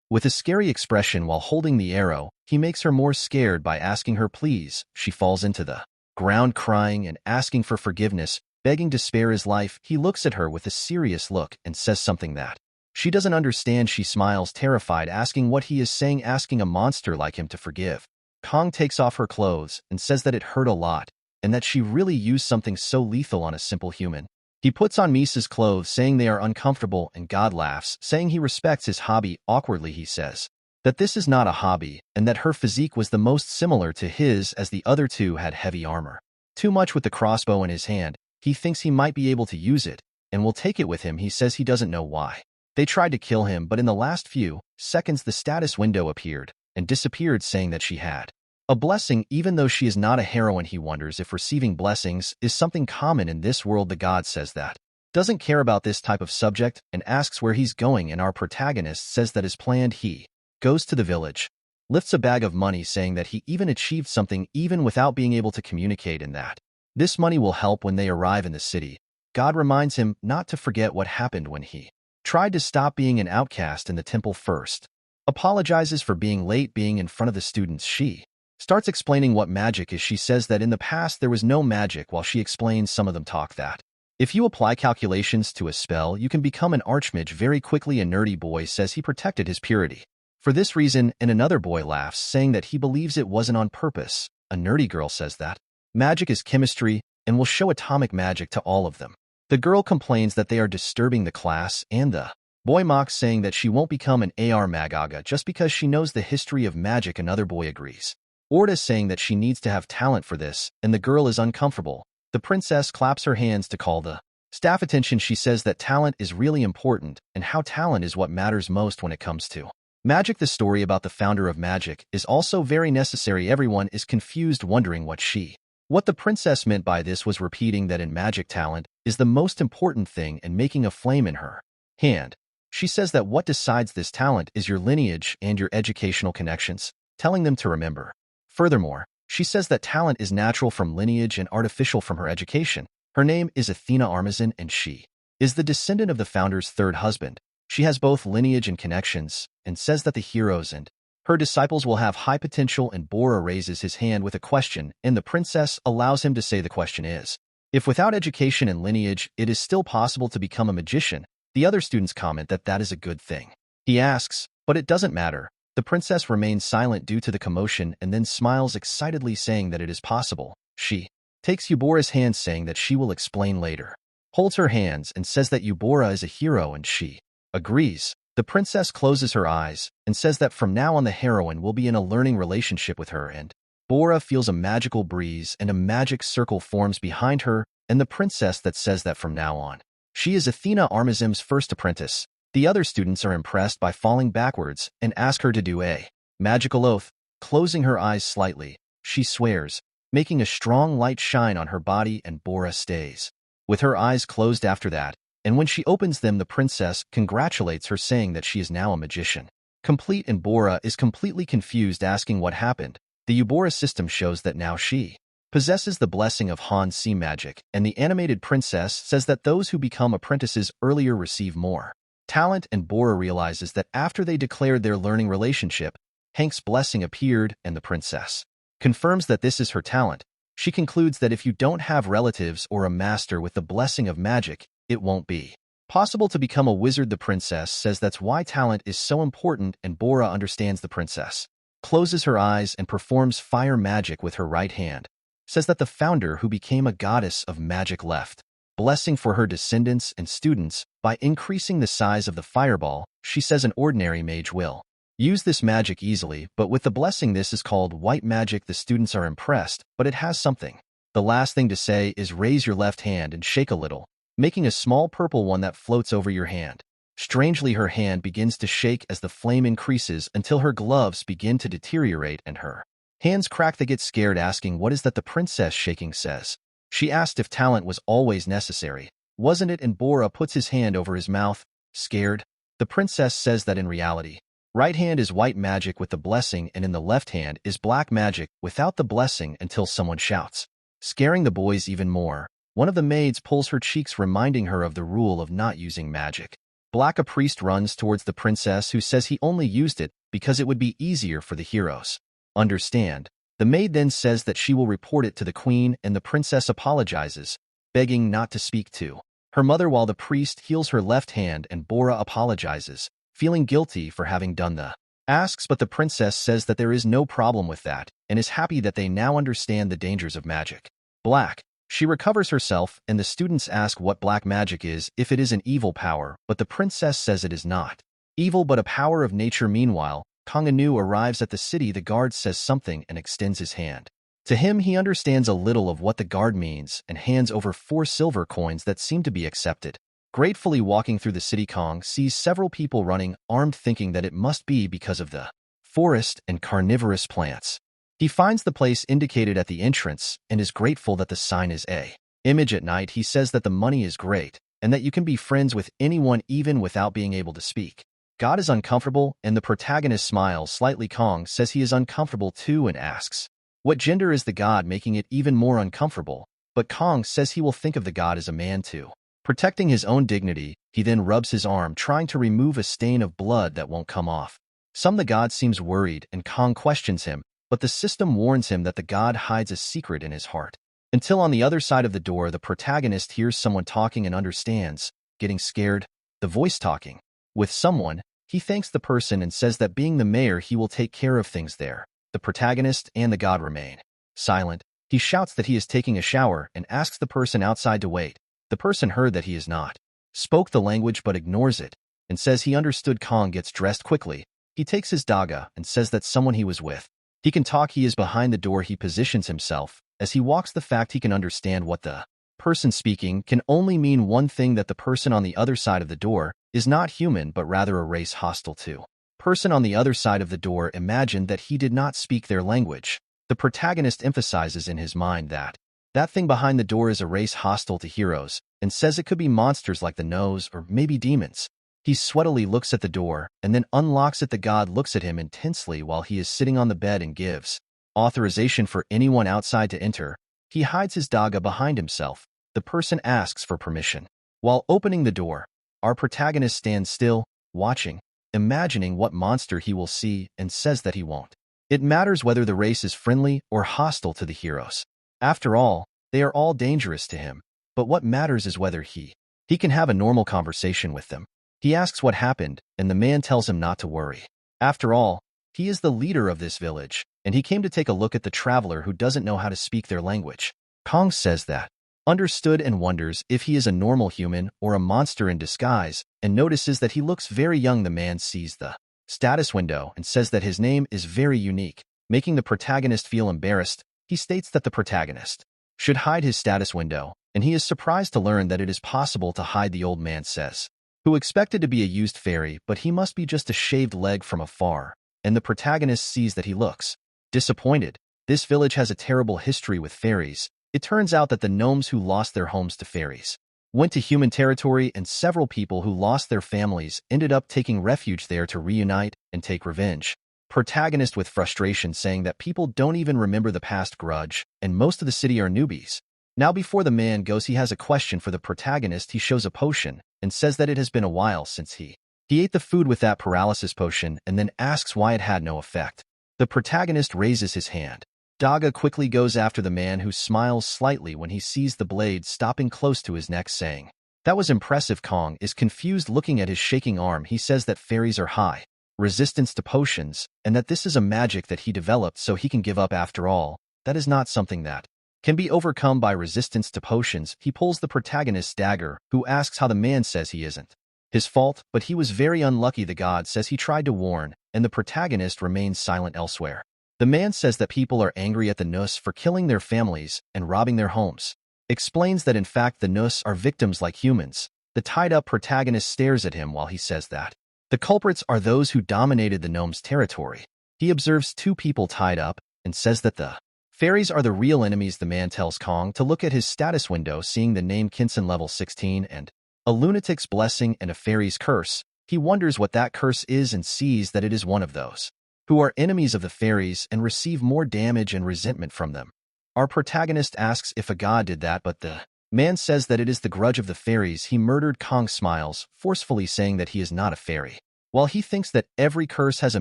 With a scary expression while holding the arrow, he makes her more scared by asking her please. She falls into the ground crying and asking for forgiveness, begging to spare his life. He looks at her with a serious look and says something that she doesn't understand. She smiles, terrified, asking what he is saying, asking a monster like him to forgive. Kong takes off her clothes and says that it hurt a lot, and that she really used something so lethal on a simple human. He puts on Misa's clothes, saying they are uncomfortable, and God laughs, saying he respects his hobby. Awkwardly, he says that this is not a hobby, and that her physique was the most similar to his, as the other two had heavy armor. Too much with the crossbow in his hand, He thinks he might be able to use it, and will take it with him. He says he doesn't know why. They tried to kill him, but in the last few seconds the status window appeared and disappeared, saying that she had a blessing. Even though she is not a heroine, he wonders if receiving blessings is something common in this world. The god says that doesn't care about this type of subject and asks where he's going, and our protagonist says that as planned he goes to the village, lifts a bag of money, saying that he even achieved something even without being able to communicate, and that this money will help when they arrive in the city. God reminds him not to forget what happened when he tried to stop being an outcast in the temple first. Apologizes for being late, being in front of the students. She starts explaining what magic is. She says that in the past there was no magic, while she explains some of them talk that if you apply calculations to a spell, you can become an archmage very quickly. A nerdy boy says he protected his purity for this reason, and another boy laughs, saying that he believes it wasn't on purpose. A nerdy girl says that magic is chemistry and will show atomic magic to all of them. The girl complains that they are disturbing the class, and the boy mocks, saying that she won't become an AR Magaga just because she knows the history of magic. Another boy agrees, Orta saying that she needs to have talent for this, and the girl is uncomfortable. The princess claps her hands to call the staff attention. She says that talent is really important, and how talent is what matters most when it comes to magic. The story about the founder of magic is also very necessary. Everyone is confused, wondering what the princess meant by this was repeating that in magic talent is the most important thing, and making a flame in her hand. She says that what decides this talent is your lineage and your educational connections, telling them to remember. Furthermore, she says that talent is natural from lineage and artificial from her education. Her name is Athena Armazan, and she is the descendant of the founder's third husband. She has both lineage and connections, and says that the heroes and her disciples will have high potential. And Bora raises his hand with a question, and the princess allows him to say the question is, if without education and lineage it is still possible to become a magician. The other students comment that that is a good thing. He asks, but it doesn't matter. The princess remains silent due to the commotion and then smiles excitedly, saying that it is possible. She takes Eubora's hand, saying that she will explain later, holds her hands and says that Eubora is a hero, and she agrees. The princess closes her eyes and says that from now on the heroine will be in a learning relationship with her, and Bora feels a magical breeze and a magic circle forms behind her and the princess that says that from now on she is Athena Armazim's first apprentice. The other students are impressed by falling backwards and ask her to do a magical oath. Closing her eyes slightly, she swears, making a strong light shine on her body, and Bora stays with her eyes closed after that, and when she opens them the princess congratulates her, saying that she is now a magician complete, and Bora is completely confused, asking what happened. The Eubora system shows that now she possesses the blessing of Han-Si magic, and the animated princess says that those who become apprentices earlier receive more talent, and Bora realizes that after they declared their learning relationship, Hank's blessing appeared, and the princess confirms that this is her talent. She concludes that if you don't have relatives or a master with the blessing of magic, it won't be possible to become a wizard. The princess says that's why talent is so important, and Bora understands. The princess closes her eyes and performs fire magic with her right hand, says that the founder who became a goddess of magic left blessing for her descendants and students by increasing the size of the fireball. She says an ordinary mage will use this magic easily, but with the blessing this is called white magic. The students are impressed, but it has something. The last thing to say is raise your left hand and shake a little, making a small purple one that floats over your hand. Strangely, her hand begins to shake as the flame increases until her gloves begin to deteriorate and her hands crack. They get scared, asking what is that. The princess shaking says she asked if talent was always necessary, wasn't it? And Bora puts his hand over his mouth, scared. The princess says that in reality, right hand is white magic with the blessing, and in the left hand is black magic without the blessing, until someone shouts, scaring the boys even more. One of the maids pulls her cheeks, reminding her of the rule of not using magic. Black, a priest, runs towards the princess, who says he only used it because it would be easier for the heroes. Understand. The maid then says that she will report it to the queen, and the princess apologizes, begging not to speak to her mother, while the priest heals her left hand, and Bora apologizes, feeling guilty for having done the asks, but the princess says that there is no problem with that, and is happy that they now understand the dangers of magic. Black. She recovers herself, and the students ask what black magic is, if it is an evil power, but the princess says it is not evil but a power of nature. Meanwhile, Kanganu arrives at the city. The guard says something and extends his hand. To him, he understands a little of what the guard means and hands over 4 silver coins that seem to be accepted. Gratefully walking through the city, Kong sees several people running, armed, thinking that it must be because of the forest and carnivorous plants. He finds the place indicated at the entrance and is grateful that the sign is a image. At night, he says that the money is great and that you can be friends with anyone even without being able to speak. God is uncomfortable, and the protagonist smiles slightly. Kong says he is uncomfortable too and asks, what gender is the god, making it even more uncomfortable? But Kong says he will think of the god as a man too. Protecting his own dignity, he then rubs his arm, trying to remove a stain of blood that won't come off. The god seems worried, and Kong questions him, but the system warns him that the god hides a secret in his heart. Until on the other side of the door, the protagonist hears someone talking and understands, getting scared, the voice talking with someone. He thanks the person and says that being the mayor, he will take care of things there. The protagonist and the god remain silent. He shouts that he is taking a shower and asks the person outside to wait. The person heard that he is not spoke the language but ignores it and says he understood. Kong gets dressed quickly. He takes his daga and says that someone he was with. He can talk. He is behind the door. He positions himself. As he walks, the fact he can understand what the person speaking can only mean one thing, that the person on the other side of the door is not human but rather a race hostile to person on the other side of the door. Imagined that he did not speak their language. The protagonist emphasizes in his mind that that thing behind the door is a race hostile to heroes and says it could be monsters like the nose or maybe demons. He sweatily looks at the door and then unlocks it. The god looks at him intensely while he is sitting on the bed and gives authorization for anyone outside to enter. He hides his daga behind himself. The person asks for permission. While opening the door, our protagonist stands still, watching, imagining what monster he will see, and says that he won't. It matters whether the race is friendly or hostile to the heroes. After all, they are all dangerous to him. But what matters is whether he can have a normal conversation with them. He asks what happened, and the man tells him not to worry. After all, he is the leader of this village, and he came to take a look at the traveler who doesn't know how to speak their language. Kong says that understood and wonders if he is a normal human or a monster in disguise, and notices that he looks very young. The man sees the status window and says that his name is very unique, making the protagonist feel embarrassed. He states that the protagonist should hide his status window, and he is surprised to learn that it is possible to hide. The old man says, who expected to be a used fairy, but he must be just a shaved leg from afar, and the protagonist sees that he looks disappointed. This village has a terrible history with fairies. It turns out that the gnomes who lost their homes to fairies went to human territory, and several people who lost their families ended up taking refuge there to reunite and take revenge. Protagonist with frustration saying that people don't even remember the past grudge, and most of the city are newbies. Now before the man goes, he has a question for the protagonist. He shows a potion and says that it has been a while since he ate the food with that paralysis potion, and then asks why it had no effect. The protagonist raises his hand. Daga quickly goes after the man, who smiles slightly when he sees the blade stopping close to his neck, saying, "That was impressive." Kong is confused looking at his shaking arm. He says that fairies are high resistance to potions, and that this is a magic that he developed so he can give up. After all, that is not something that can be overcome by resistance to potions. He pulls the protagonist's dagger, who asks how the man says he isn't his fault, but he was very unlucky. The god says he tried to warn, and the protagonist remains silent elsewhere. The man says that people are angry at the Nus for killing their families and robbing their homes. Explains that in fact the Nus are victims like humans. The tied-up protagonist stares at him while he says that the culprits are those who dominated the gnomes' territory. He observes 2 people tied up and says that the fairies are the real enemies. The man tells Kong to look at his status window, seeing the name Kinson level 16 and a lunatic's blessing and a fairy's curse. He wonders what that curse is and sees that it is one of those who are enemies of the fairies and receive more damage and resentment from them. Our protagonist asks if a god did that, but the man says that it is the grudge of the fairies he murdered. Kong smiles, forcefully saying that he is not a fairy. While he thinks that every curse has a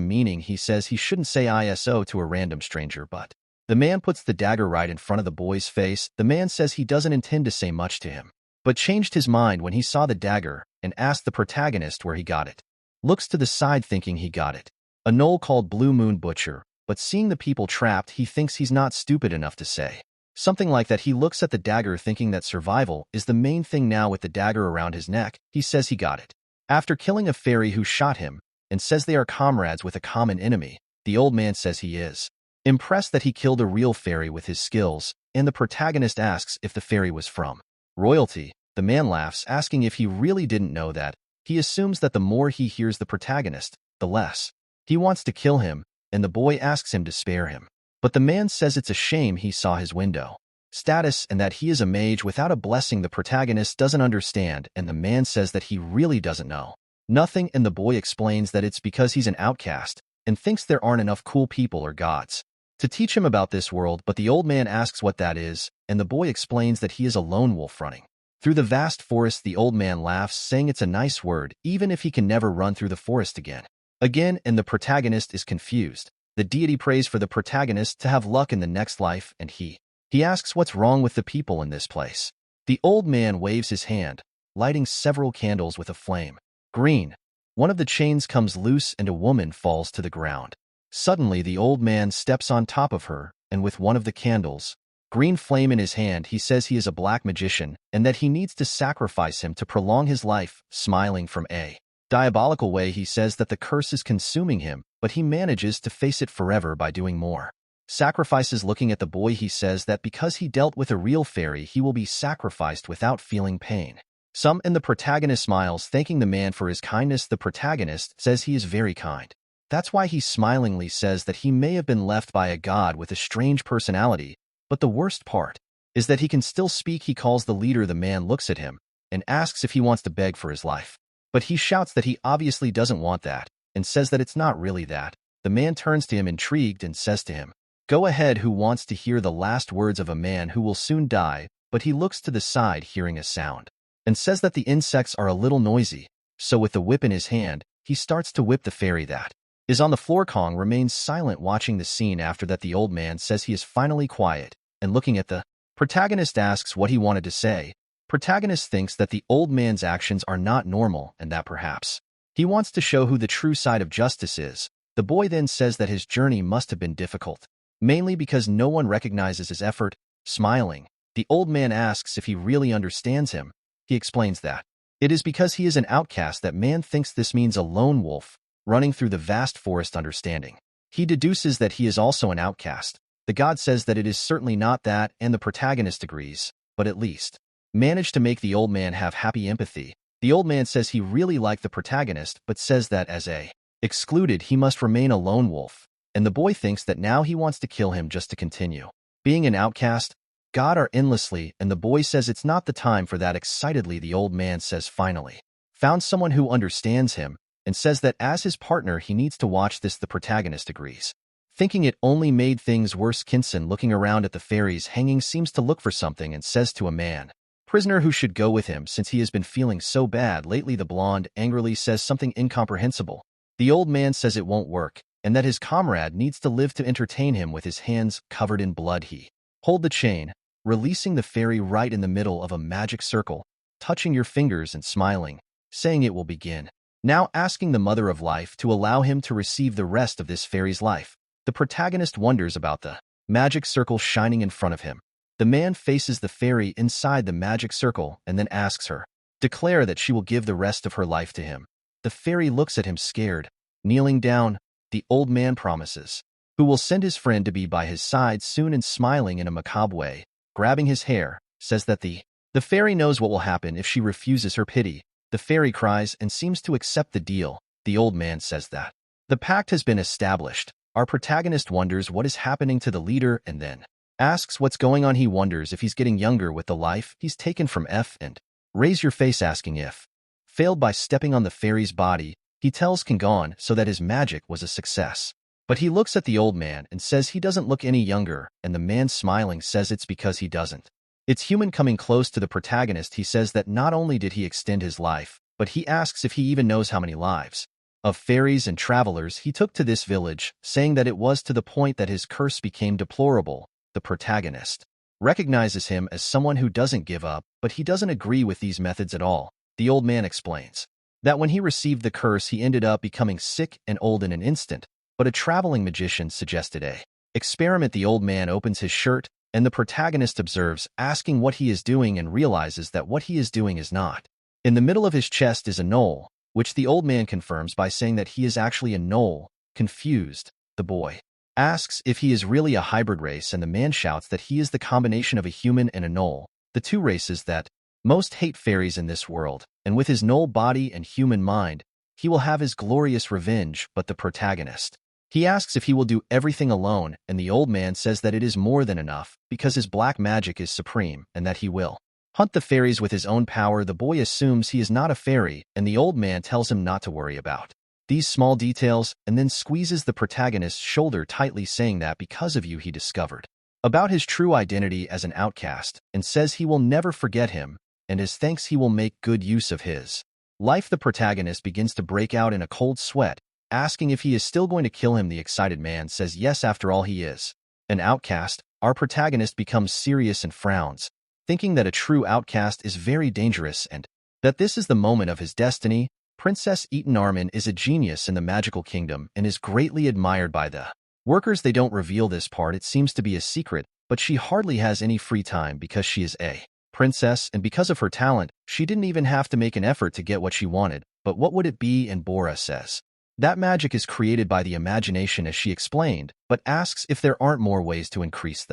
meaning, he says he shouldn't say ISO to a random stranger, but the man puts the dagger right in front of the boy's face. The man says he doesn't intend to say much to him, but changed his mind when he saw the dagger and asked the protagonist where he got it. Looks to the side thinking he got it a knoll called Blue Moon Butcher, but seeing the people trapped, he thinks he's not stupid enough to say something like that. He looks at the dagger thinking that survival is the main thing now. With the dagger around his neck, he says he got it after killing a fairy who shot him, and says they are comrades with a common enemy. The old man says he is impressed that he killed a real fairy with his skills, and the protagonist asks if the fairy was from royalty. The man laughs, asking if he really didn't know that. He assumes that the more he hears the protagonist, the less he wants to kill him, and the boy asks him to spare him. But the man says it's a shame he saw his window status and that he is a mage without a blessing. The protagonist doesn't understand, and the man says that he really doesn't know nothing, and the boy explains that it's because he's an outcast and thinks there aren't enough cool people or gods to teach him about this world. But the old man asks what that is, and the boy explains that he is a lone wolf running through the vast forest. The old man laughs, saying it's a nice word, even if he can never run through the forest again, and the protagonist is confused. The deity prays for the protagonist to have luck in the next life, and he asks what's wrong with the people in this place. The old man waves his hand, lighting several candles with a flame green. One of the chains comes loose and a woman falls to the ground. Suddenly, the old man steps on top of her, and with one of the candles, green flame in his hand, he says he is a black magician and that he needs to sacrifice him to prolong his life. Smiling from a diabolical way, he says that the curse is consuming him, but he manages to face it forever by doing more sacrifices. Looking at the boy, he says that because he dealt with a real fairy, he will be sacrificed without feeling pain. And the protagonist smiles, thanking the man for his kindness. The protagonist says he is very kind. That's why he smilingly says that he may have been left by a god with a strange personality, but the worst part is that he can still speak. He calls the leader. The man looks at him and asks if he wants to beg for his life, but he shouts that he obviously doesn't want that and says that it's not really that. The man turns to him intrigued and says to him, "Go ahead." Who wants to hear the last words of a man who will soon die? But he looks to the side, hearing a sound, and says that the insects are a little noisy. So with the whip in his hand, he starts to whip the fairy that is on the floor. Kong remains silent, watching the scene. After that, the old man says he is finally quiet, and looking at the protagonist asks what he wanted to say. Protagonist thinks that the old man's actions are not normal and that perhaps he wants to show who the true side of justice is. The boy then says that his journey must have been difficult, mainly because no one recognizes his effort. Smiling, the old man asks if he really understands him. He explains that it is because he is an outcast that man thinks this means a lone wolf running through the vast forest. Understanding, he deduces that he is also an outcast. The god says that it is certainly not that, and the protagonist agrees, but at least managed to make the old man have happy empathy. The old man says he really liked the protagonist, but says that as a excluded, he must remain a lone wolf, and the boy thinks that now he wants to kill him just to continue being an outcast. God are endlessly, and the boy says it's not the time for that. Excitedly, the old man says finally found someone who understands him, and says that as his partner he needs to watch this. The protagonist agrees, thinking it only made things worse. Kinson, looking around at the fairies hanging, seems to look for something and says to a man prisoner who should go with him since he has been feeling so bad lately. The blonde angrily says something incomprehensible. The old man says it won't work, and that his comrade needs to live to entertain him. With his hands covered in blood, he hold the chain, releasing the fairy right in the middle of a magic circle, touching your fingers and smiling, saying it will begin now, asking the mother of life to allow him to receive the rest of this fairy's life. The protagonist wonders about the magic circle shining in front of him. The man faces the fairy inside the magic circle and then asks her declare that she will give the rest of her life to him. The fairy looks at him scared. Kneeling down, the old man promises who will send his friend to be by his side soon, and smiling in a macabre way, grabbing his hair, says that the fairy knows what will happen if she refuses her pity. The fairy cries and seems to accept the deal. The old man says that the pact has been established. Our protagonist wonders what is happening to the leader and then asks what's going on. He wonders if he's getting younger with the life he's taken from F and raise your face, asking if failed by stepping on the fairy's body. He tells Kangon so that his magic was a success. But he looks at the old man and says he doesn't look any younger, and the man smiling says it's because he doesn't. It's human. Coming close to the protagonist, he says that not only did he extend his life, but he asks if he even knows how many lives of fairies and travelers he took to this village, saying that it was to the point that his curse became deplorable. The protagonist recognizes him as someone who doesn't give up, but he doesn't agree with these methods at all. The old man explains that when he received the curse, he ended up becoming sick and old in an instant, but a traveling magician suggested a experiment. The old man opens his shirt, and the protagonist observes, asking what he is doing, and realizes that what he is doing is not. In the middle of his chest is a knoll, which the old man confirms by saying that he is actually a knoll. Confused, the boy asks if he is really a hybrid race, and the man shouts that he is the combination of a human and a gnoll, the two races that most hate fairies in this world, and with his gnoll body and human mind, he will have his glorious revenge. But the protagonist, he asks if he will do everything alone, and the old man says that it is more than enough, because his black magic is supreme, and that he will hunt the fairies with his own power. The boy assumes he is not a fairy, and the old man tells him not to worry about these small details, and then squeezes the protagonist's shoulder tightly, saying that because of you he discovered about his true identity as an outcast, and says he will never forget him, and as thanks he will make good use of his life. The protagonist begins to break out in a cold sweat, asking if he is still going to kill him. The excited man says yes, after all he is an outcast. Our protagonist becomes serious and frowns, thinking that a true outcast is very dangerous and that this is the moment of his destiny. Princess Eaton Armin is a genius in the magical kingdom and is greatly admired by the workers. They don't reveal this part, it seems to be a secret, but she hardly has any free time because she is a princess, and because of her talent, she didn't even have to make an effort to get what she wanted. But what would it be? And Bora says that magic is created by the imagination, as she explained, but asks if there aren't more ways to increase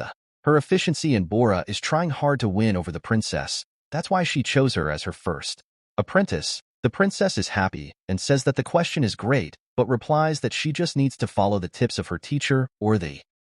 her efficiency. And Bora is trying hard to win over the princess. That's why she chose her as her first apprentice. The princess is happy and says that the question is great, but replies that she just needs to follow the tips of her teacher or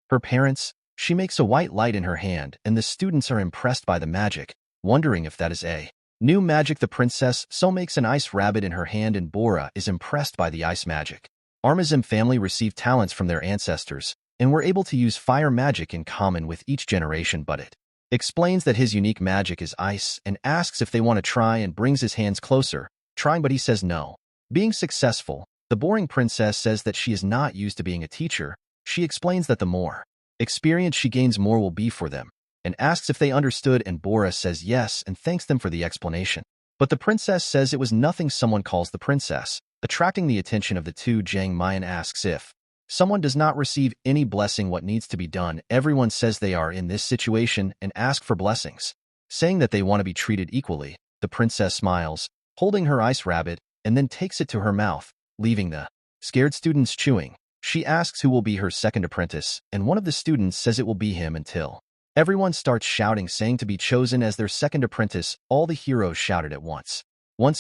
her parents. She makes a white light in her hand, and the students are impressed by the magic, wondering if that is a new magic. The princess so makes an ice rabbit in her hand, and Bora is impressed by the ice magic. Armazim family received talents from their ancestors and were able to use fire magic in common with each generation, but it explains that his unique magic is ice and asks if they want to try, and brings his hands closer, trying, but he says no. Being successful, the boring princess says that she is not used to being a teacher. She explains that the more experience she gains, more will be for them, and asks if they understood, and Bora says yes and thanks them for the explanation. But the princess says it was nothing. Someone calls the princess, attracting the attention of the two. Jiang Mayan asks if someone does not receive any blessing, what needs to be done. Everyone says they are in this situation and ask for blessings, saying that they want to be treated equally. The princess smiles, holding her ice rabbit, and then takes it to her mouth, leaving the scared students chewing. She asks who will be her second apprentice, and one of the students says it will be him, until everyone starts shouting, saying to be chosen as their second apprentice. All the heroes shouted at once,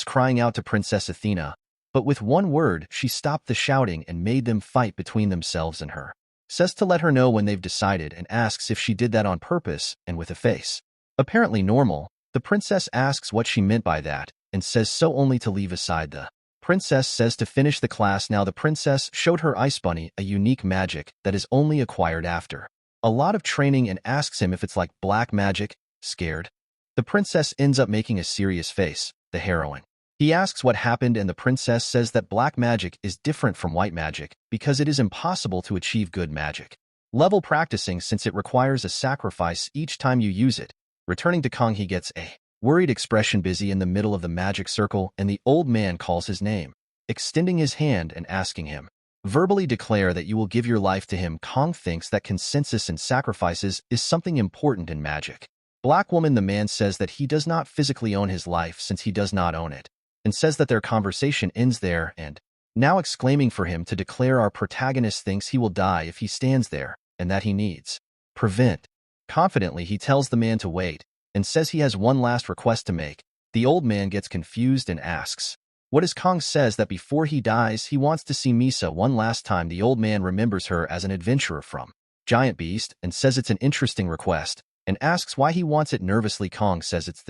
crying out to Princess Athena, but with one word she stopped the shouting and made them fight between themselves and her. Says to let her know when they've decided, and asks if she did that on purpose, and with a face apparently normal, the princess asks what she meant by that, and says so only to leave aside. The princess says to finish the class now. The princess showed her ice bunny a unique magic that is only acquired after a lot of training, and asks him if it's like black magic. Scared, the princess ends up making a serious face, the heroine. He asks what happened, and the princess says that black magic is different from white magic because it is impossible to achieve good magic level practicing, since it requires a sacrifice each time you use it. Returning to Kong, he gets a worried expression, busy in the middle of the magic circle, and the old man calls his name, extending his hand and asking him verbally declare that you will give your life to him. Kong thinks that consensus and sacrifices is something important in magic. Black woman, the man says that he does not physically own his life since he does not own it, and says that their conversation ends there, and now exclaiming for him to declare. Our protagonist thinks he will die if he stands there, and that he needs prevent. Confidently, he tells the man to wait, and says he has one last request to make. The old man gets confused and asks what is. Kong says that before he dies, he wants to see Misa one last time. The old man remembers her as an adventurer from Giant Beast and says it's an interesting request, and asks why he wants it. Nervously, Kong says it's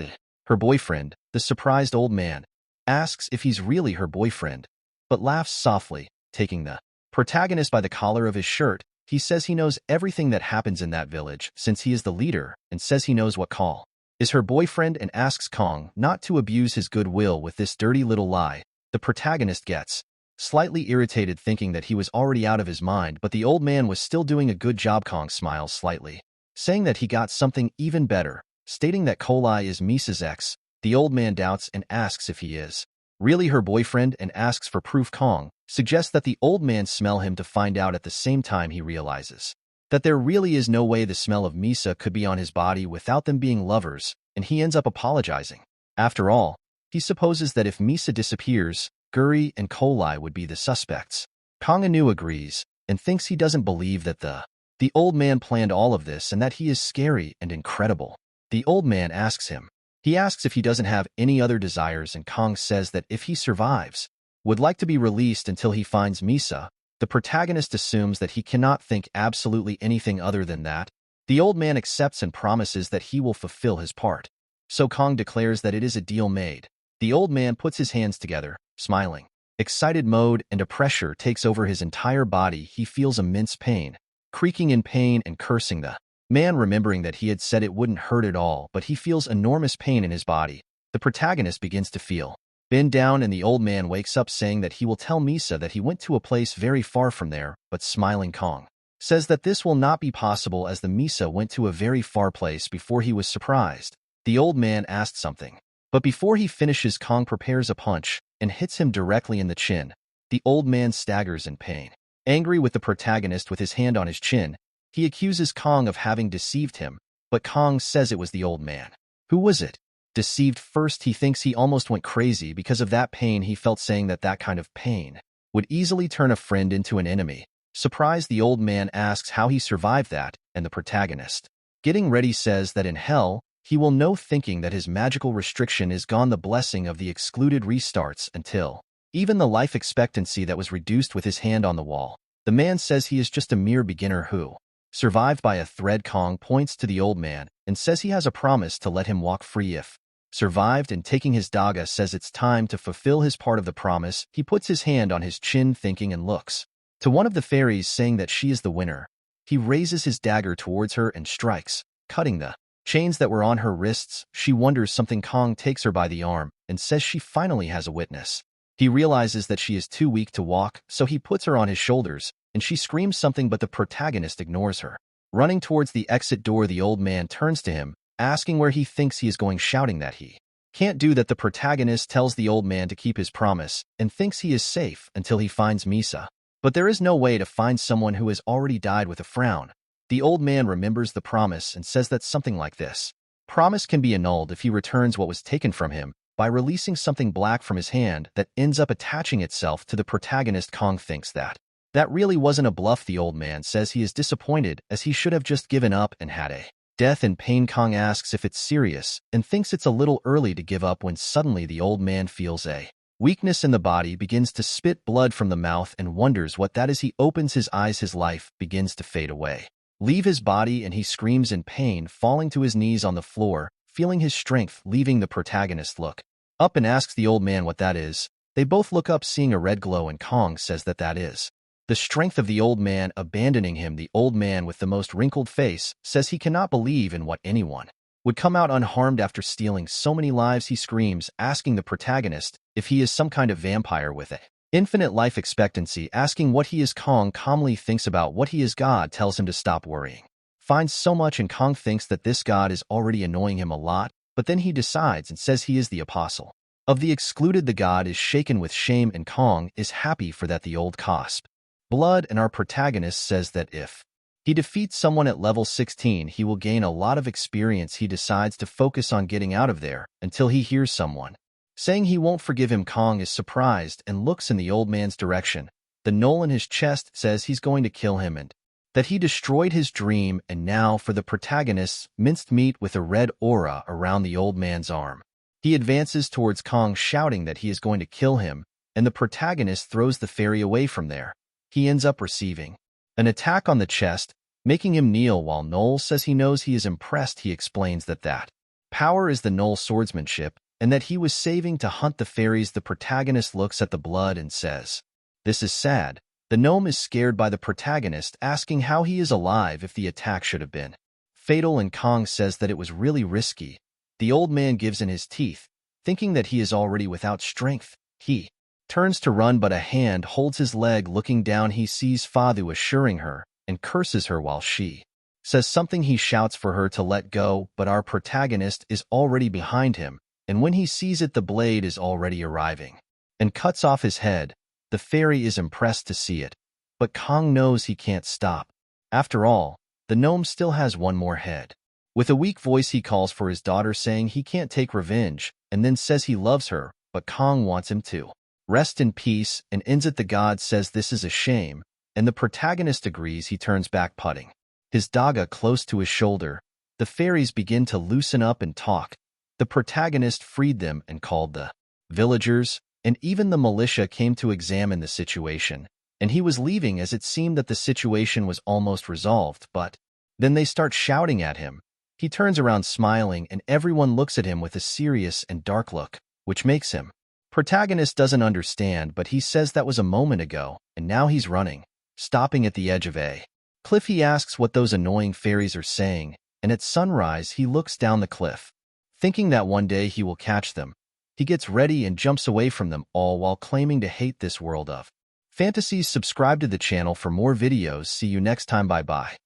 her boyfriend. The surprised old man asks if he's really her boyfriend, but laughs softly, taking the protagonist by the collar of his shirt. He says he knows everything that happens in that village since he is the leader, and says he knows what Call is her boyfriend, and asks Kong not to abuse his goodwill with this dirty little lie. The protagonist gets slightly irritated, thinking that he was already out of his mind, but the old man was still doing a good job. Kong smiles slightly, saying that he got something even better, stating that Kolai is Misa's ex. The old man doubts and asks if he is really her boyfriend, and asks for proof. Kong suggests that the old man smell him to find out. At the same time, he realizes that there really is no way the smell of Misa could be on his body without them being lovers, and he ends up apologizing. After all, he supposes that if Misa disappears, Guri and Kolai would be the suspects. Kong anew agrees, and thinks he doesn't believe that the old man planned all of this and that he is scary and incredible. The old man asks him. He asks if he doesn't have any other desires, and Kong says that if he survives, would like to be released until he finds Misa. The protagonist assumes that he cannot think absolutely anything other than that. The old man accepts and promises that he will fulfill his part. So Kong declares that it is a deal made. The old man puts his hands together, smiling. Excited mode and a pressure takes over his entire body. He feels immense pain, creaking in pain and cursing the man, remembering that he had said it wouldn't hurt at all, but he feels enormous pain in his body. The protagonist begins to feel bend down, and the old man wakes up saying that he will tell Misa that he went to a place very far from there, but smiling Kong says that this will not be possible as the Misa went to a very far place before he was surprised. The old man asked something, but before he finishes, Kong prepares a punch and hits him directly in the chin. The old man staggers in pain. Angry with the protagonist with his hand on his chin, he accuses Kong of having deceived him, but Kong says it was the old man. Who was it? Deceived first, he thinks he almost went crazy because of that pain he felt, saying that that kind of pain would easily turn a friend into an enemy. Surprised, the old man asks how he survived that, and the protagonist, getting ready, says that in hell, he will know, thinking that his magical restriction is gone. The blessing of the excluded restarts until even the life expectancy that was reduced with his hand on the wall. The man says he is just a mere beginner who survived by a thread. Kong points to the old man and says he has a promise to let him walk free if survived, and taking his daga says it's time to fulfill his part of the promise. He puts his hand on his chin, thinking, and looks to one of the fairies, saying that she is the winner. He raises his dagger towards her and strikes, cutting the chains that were on her wrists. She wonders something. Kong takes her by the arm and says she finally has a witness. He realizes that she is too weak to walk, so he puts her on his shoulders, and she screams something, but the protagonist ignores her. Running towards the exit door, the old man turns to him, asking where he thinks he is going, shouting that he can't do that. The protagonist tells the old man to keep his promise and thinks he is safe until he finds Misa. But there is no way to find someone who has already died. With a frown, the old man remembers the promise and says that something like this promise can be annulled if he returns what was taken from him by releasing something black from his hand that ends up attaching itself to the protagonist. Kong thinks that really wasn't a bluff. The old man says he is disappointed as he should have just given up and had a death in pain. Kong asks if it's serious and thinks it's a little early to give up when suddenly the old man feels a weakness in the body, begins to spit blood from the mouth, and wonders what that is. He opens his eyes. His life begins to fade away, leave his body, and he screams in pain, falling to his knees on the floor, feeling his strength leaving. The protagonist look up and asks the old man what that is. They both look up, seeing a red glow, and Kong says that that is the strength of the old man abandoning him. The old man with the most wrinkled face says he cannot believe in what anyone would come out unharmed after stealing so many lives. He screams, asking the protagonist if he is some kind of vampire with an infinite life expectancy, asking what he is. Kong calmly thinks about what he is. God tells him to stop worrying. Finds so much, and Kong thinks that this God is already annoying him a lot, but then he decides and says he is the apostle of the excluded. The God is shaken with shame, and Kong is happy for that. The old cosp blood, and our protagonist says that if he defeats someone at level 16, he will gain a lot of experience. He decides to focus on getting out of there until he hears someone saying he won't forgive him. Kong is surprised and looks in the old man's direction. The knoll in his chest says he's going to kill him and that he destroyed his dream. And now for the protagonist's minced meat with a red aura around the old man's arm. He advances towards Kong, shouting that he is going to kill him, and the protagonist throws the fairy away from there. He ends up receiving an attack on the chest, making him kneel. While Noel says he knows he is impressed, he explains that power is the Noel swordsmanship, and that he was saving to hunt the fairies. The protagonist looks at the blood and says, "This is sad." The gnome is scared by the protagonist, asking how he is alive if the attack should have been fatal, and Kong says that it was really risky. The old man gives in his teeth, thinking that he is already without strength. He turns to run, but a hand holds his leg. Looking down, he sees Fadu assuring her and curses her while she says something. He shouts for her to let go, but our protagonist is already behind him, and when he sees it, the blade is already arriving and cuts off his head. The fairy is impressed to see it, but Kong knows he can't stop. After all, the gnome still has one more head. With a weak voice, he calls for his daughter, saying he can't take revenge, and then says he loves her, but Kong wants him to rest in peace and ends it. The god says this is a shame, and the protagonist agrees. He turns back putting his daga close to his shoulder. The fairies begin to loosen up and talk. The protagonist freed them and called the villagers, and even the militia came to examine the situation, and he was leaving as it seemed that the situation was almost resolved, but then they start shouting at him. He turns around smiling, and everyone looks at him with a serious and dark look, which makes him. Protagonist doesn't understand, but he says that was a moment ago, and now he's running, stopping at the edge of a cliff. He asks what those annoying fairies are saying, and at sunrise he looks down the cliff, thinking that one day he will catch them. He gets ready and jumps away from them all while claiming to hate this world of fantasies. Subscribe to the channel for more videos. See you next time. Bye bye.